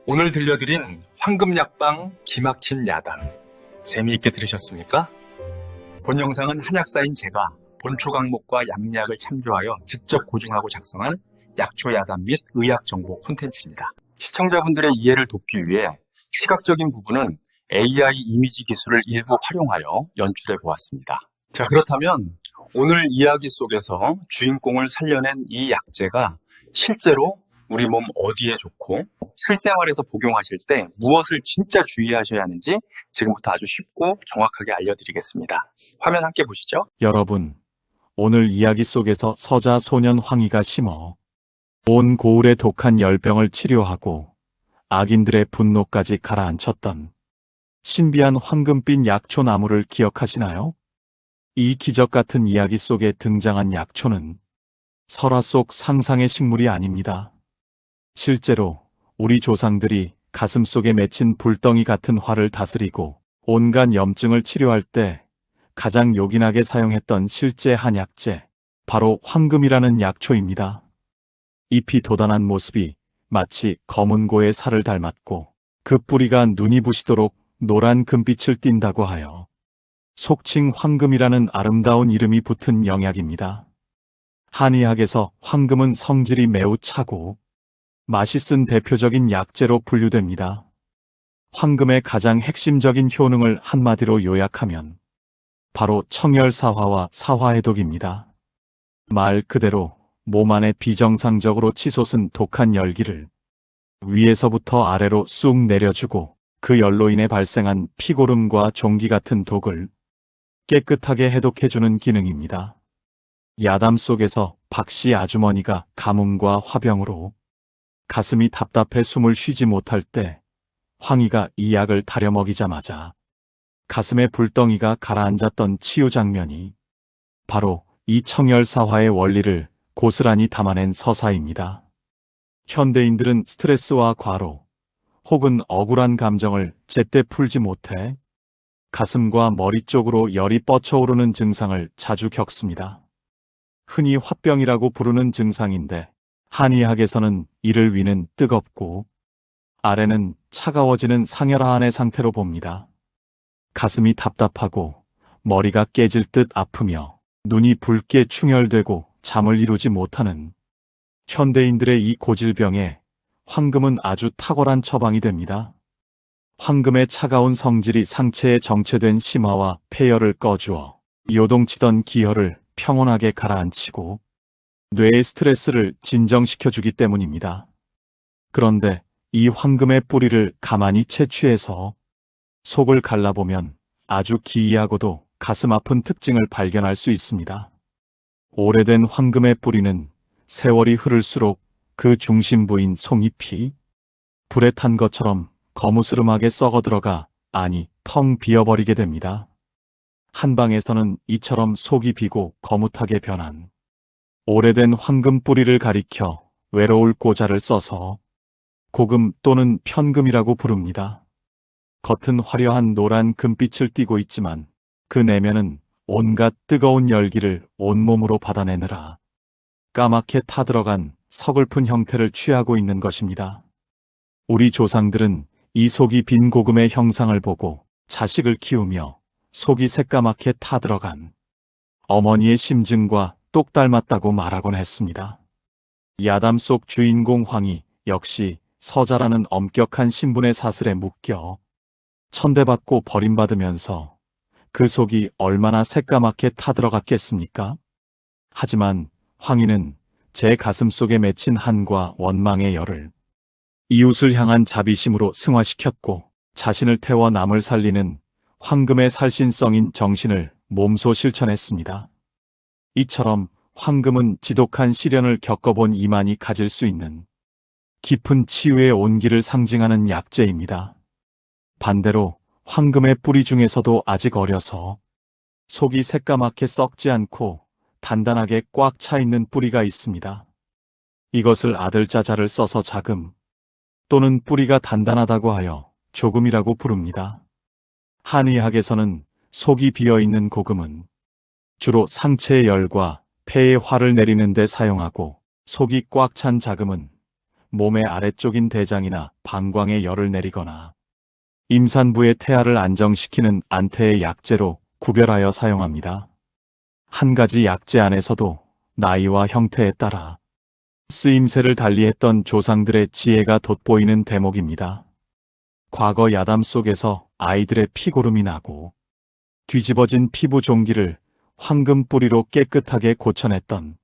Speaker 4: 오늘 들려드린 황금약방 기막힌 야담, 재미있게 들으셨습니까? 본 영상은 한약사인 제가 본초 강목과 양리학을 참조하여 직접 고증하고 작성한 약초 야담 및 의학 정보 콘텐츠입니다. 시청자분들의 이해를 돕기 위해 시각적인 부분은 AI 이미지 기술을 일부 활용하여 연출해 보았습니다. 자, 그렇다면 오늘 이야기 속에서 주인공을 살려낸 이 약재가 실제로 우리 몸 어디에 좋고 실생활에서 복용하실 때 무엇을 진짜 주의하셔야 하는지 지금부터 아주 쉽고 정확하게 알려드리겠습니다. 화면 함께 보시죠.
Speaker 2: 여러분, 오늘 이야기 속에서 서자 소년 황희가 심어 온 고을의 독한 열병을 치료하고 악인들의 분노까지 가라앉혔던 신비한 황금빛 약초나무를 기억하시나요? 이 기적 같은 이야기 속에 등장한 약초는 설화 속 상상의 식물이 아닙니다. 실제로 우리 조상들이 가슴속에 맺힌 불덩이 같은 화를 다스리고 온갖 염증을 치료할 때 가장 요긴하게 사용했던 실제 한약재, 바로 황금이라는 약초입니다. 잎이 도단한 모습이 마치 검은 고의 살을 닮았고 그 뿌리가 눈이 부시도록 노란 금빛을 띈다고 하여 속칭 황금이라는 아름다운 이름이 붙은 영약입니다. 한의학에서 황금은 성질이 매우 차고 맛있은 대표적인 약재로 분류됩니다. 황금의 가장 핵심적인 효능을 한마디로 요약하면 바로 청열사화와 사화해독입니다. 말 그대로 몸 안에 비정상적으로 치솟은 독한 열기를 위에서부터 아래로 쑥 내려주고 그 열로 인해 발생한 피고름과 종기 같은 독을 깨끗하게 해독해주는 기능입니다. 야담 속에서 박씨 아주머니가 가뭄과 화병으로 가슴이 답답해 숨을 쉬지 못할 때 황희가 이 약을 다려 먹이자마자 가슴에 불덩이가 가라앉았던 치유 장면이 바로 이 청열사화의 원리를 고스란히 담아낸 서사입니다. 현대인들은 스트레스와 과로 혹은 억울한 감정을 제때 풀지 못해 가슴과 머리 쪽으로 열이 뻗쳐오르는 증상을 자주 겪습니다. 흔히 화병이라고 부르는 증상인데 한의학에서는 이를 위는 뜨겁고 아래는 차가워지는 상열하한의 상태로 봅니다. 가슴이 답답하고 머리가 깨질 듯 아프며 눈이 붉게 충혈되고 잠을 이루지 못하는 현대인들의 이 고질병에 황금은 아주 탁월한 처방이 됩니다. 황금의 차가운 성질이 상체에 정체된 심화와 폐열을 꺼주어 요동치던 기혈을 평온하게 가라앉히고 뇌의 스트레스를 진정시켜주기 때문입니다. 그런데 이 황금의 뿌리를 가만히 채취해서 속을 갈라보면 아주 기이하고도 가슴 아픈 특징을 발견할 수 있습니다. 오래된 황금의 뿌리는 세월이 흐를수록 그 중심부인 송잎이 불에 탄 것처럼 거무스름하게 썩어들어가 텅 비어버리게 됩니다. 한방에서는 이처럼 속이 비고 거뭇하게 변한 오래된 황금 뿌리를 가리켜 외로울 꼬자를 써서 고금 또는 편금이라고 부릅니다. 겉은 화려한 노란 금빛을 띠고 있지만 그 내면은 온갖 뜨거운 열기를 온몸으로 받아내느라 까맣게 타들어간 서글픈 형태를 취하고 있는 것입니다. 우리 조상들은 이 속이 빈 고금의 형상을 보고 자식을 키우며 속이 새까맣게 타들어간 어머니의 심증과 똑 닮았다고 말하곤 했습니다. 야담 속 주인공 황희 역시 서자라는 엄격한 신분의 사슬에 묶여 천대받고 버림받으면서 그 속이 얼마나 새까맣게 타들어갔겠습니까? 하지만 황희는 제 가슴 속에 맺힌 한과 원망의 열을 이웃을 향한 자비심으로 승화시켰고 자신을 태워 남을 살리는 황금의 살신성인 정신을 몸소 실천했습니다. 이처럼 황금은 지독한 시련을 겪어본 이만이 가질 수 있는 깊은 치유의 온기를 상징하는 약재입니다. 반대로 황금의 뿌리 중에서도 아직 어려서 속이 새까맣게 썩지 않고 단단하게 꽉 차 있는 뿌리가 있습니다. 이것을 아들자자를 써서 자금 또는 뿌리가 단단하다고 하여 조금이라고 부릅니다. 한의학에서는 속이 비어있는 고금은 주로 상체의 열과 폐의 화를 내리는 데 사용하고 속이 꽉 찬 자금은 몸의 아래쪽인 대장이나 방광에 열을 내리거나 임산부의 태아를 안정시키는 안태의 약재로 구별하여 사용합니다. 한 가지 약재 안에서도 나이와 형태에 따라 쓰임새를 달리했던 조상들의 지혜가 돋보이는 대목입니다. 과거 야담 속에서 아이들의 피고름이 나고 뒤집어진 피부 종기를 황금 뿌리로 깨끗하게 고쳐냈던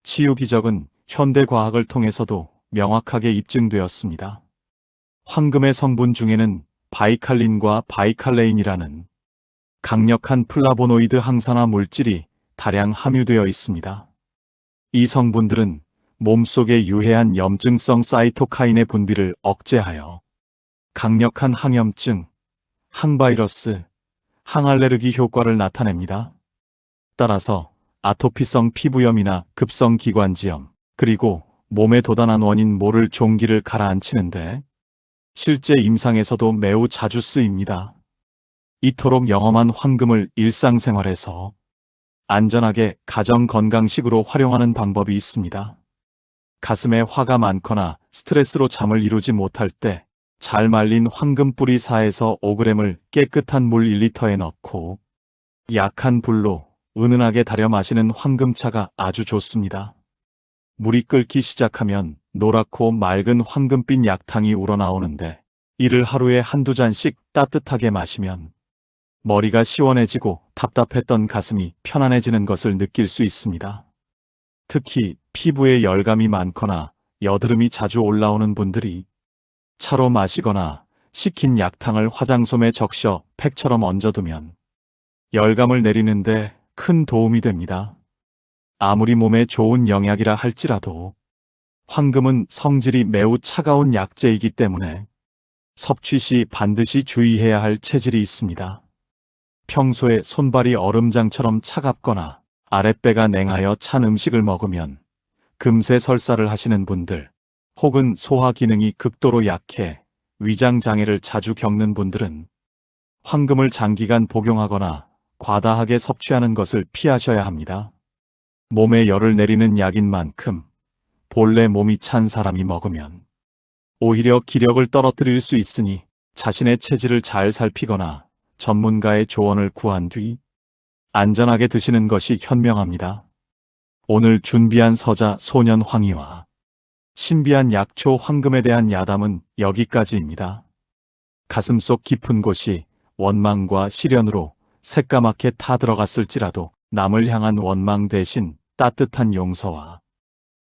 Speaker 2: 치유 기적은 현대 과학을 통해서도 명확하게 입증되었습니다. 황금의 성분 중에는 바이칼린과 바이칼레인이라는 강력한 플라보노이드 항산화 물질이 다량 함유되어 있습니다. 이 성분들은 몸속의 유해한 염증성 사이토카인의 분비를 억제하여 강력한 항염증, 항바이러스, 항알레르기 효과를 나타냅니다. 따라서 아토피성 피부염이나 급성 기관지염, 그리고 몸의 도단한 원인 모를 종기를 가라앉히는데 실제 임상에서도 매우 자주 쓰입니다. 이토록 영험한 황금을 일상생활에서 안전하게 가정건강식으로 활용하는 방법이 있습니다. 가슴에 화가 많거나 스트레스로 잠을 이루지 못할 때 잘 말린 황금 뿌리 4에서 5g을 깨끗한 물 1리터에 넣고 약한 불로 은은하게 달여 마시는 황금차가 아주 좋습니다. 물이 끓기 시작하면 노랗고 맑은 황금빛 약탕이 우러나오는데 이를 하루에 한두 잔씩 따뜻하게 마시면 머리가 시원해지고 답답했던 가슴이 편안해지는 것을 느낄 수 있습니다. 특히 피부에 열감이 많거나 여드름이 자주 올라오는 분들이 차로 마시거나 식힌 약탕을 화장솜에 적셔 팩처럼 얹어두면 열감을 내리는데 큰 도움이 됩니다. 아무리 몸에 좋은 영약이라 할지라도 황금은 성질이 매우 차가운 약재이기 때문에 섭취 시 반드시 주의해야 할 체질이 있습니다. 평소에 손발이 얼음장처럼 차갑거나 아랫배가 냉하여 찬 음식을 먹으면 금세 설사를 하시는 분들, 혹은 소화 기능이 극도로 약해 위장 장애를 자주 겪는 분들은 황금을 장기간 복용하거나 과다하게 섭취하는 것을 피하셔야 합니다. 몸에 열을 내리는 약인 만큼 본래 몸이 찬 사람이 먹으면 오히려 기력을 떨어뜨릴 수 있으니 자신의 체질을 잘 살피거나 전문가의 조언을 구한 뒤 안전하게 드시는 것이 현명합니다. 오늘 준비한 서자 소년 황희와 신비한 약초 황금에 대한 야담은 여기까지입니다. 가슴속 깊은 곳이 원망과 시련으로 새까맣게 타들어갔을지라도 남을 향한 원망 대신 따뜻한 용서와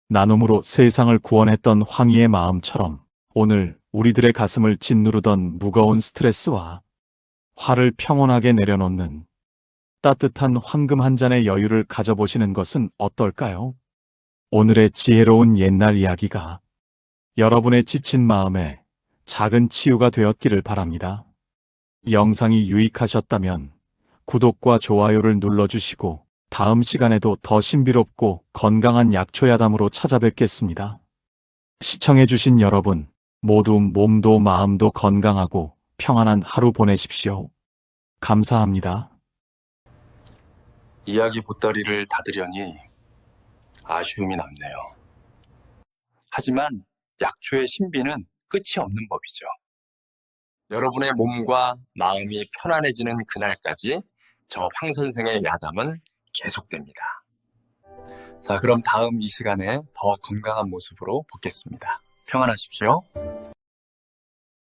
Speaker 2: 나눔으로 세상을 구원했던 황희의 마음처럼 오늘 우리들의 가슴을 짓누르던 무거운 스트레스와 화를 평온하게 내려놓는 따뜻한 황금 한 잔의 여유를 가져보시는 것은 어떨까요? 오늘의 지혜로운 옛날 이야기가 여러분의 지친 마음에 작은 치유가 되었기를 바랍니다. 영상이 유익하셨다면 구독과 좋아요를 눌러주시고 다음 시간에도 더 신비롭고 건강한 약초야담으로 찾아뵙겠습니다. 시청해주신 여러분 모두 몸도 마음도 건강하고 평안한 하루 보내십시오. 감사합니다.
Speaker 4: 이야기 보따리를 닫으려니 아쉬움이 남네요. 하지만 약초의 신비는 끝이 없는 법이죠. 여러분의 몸과 마음이 편안해지는 그날까지 저 황 선생의 야담은 계속됩니다. 자, 그럼 다음 이 시간에 더 건강한 모습으로 뵙겠습니다. 평안하십시오.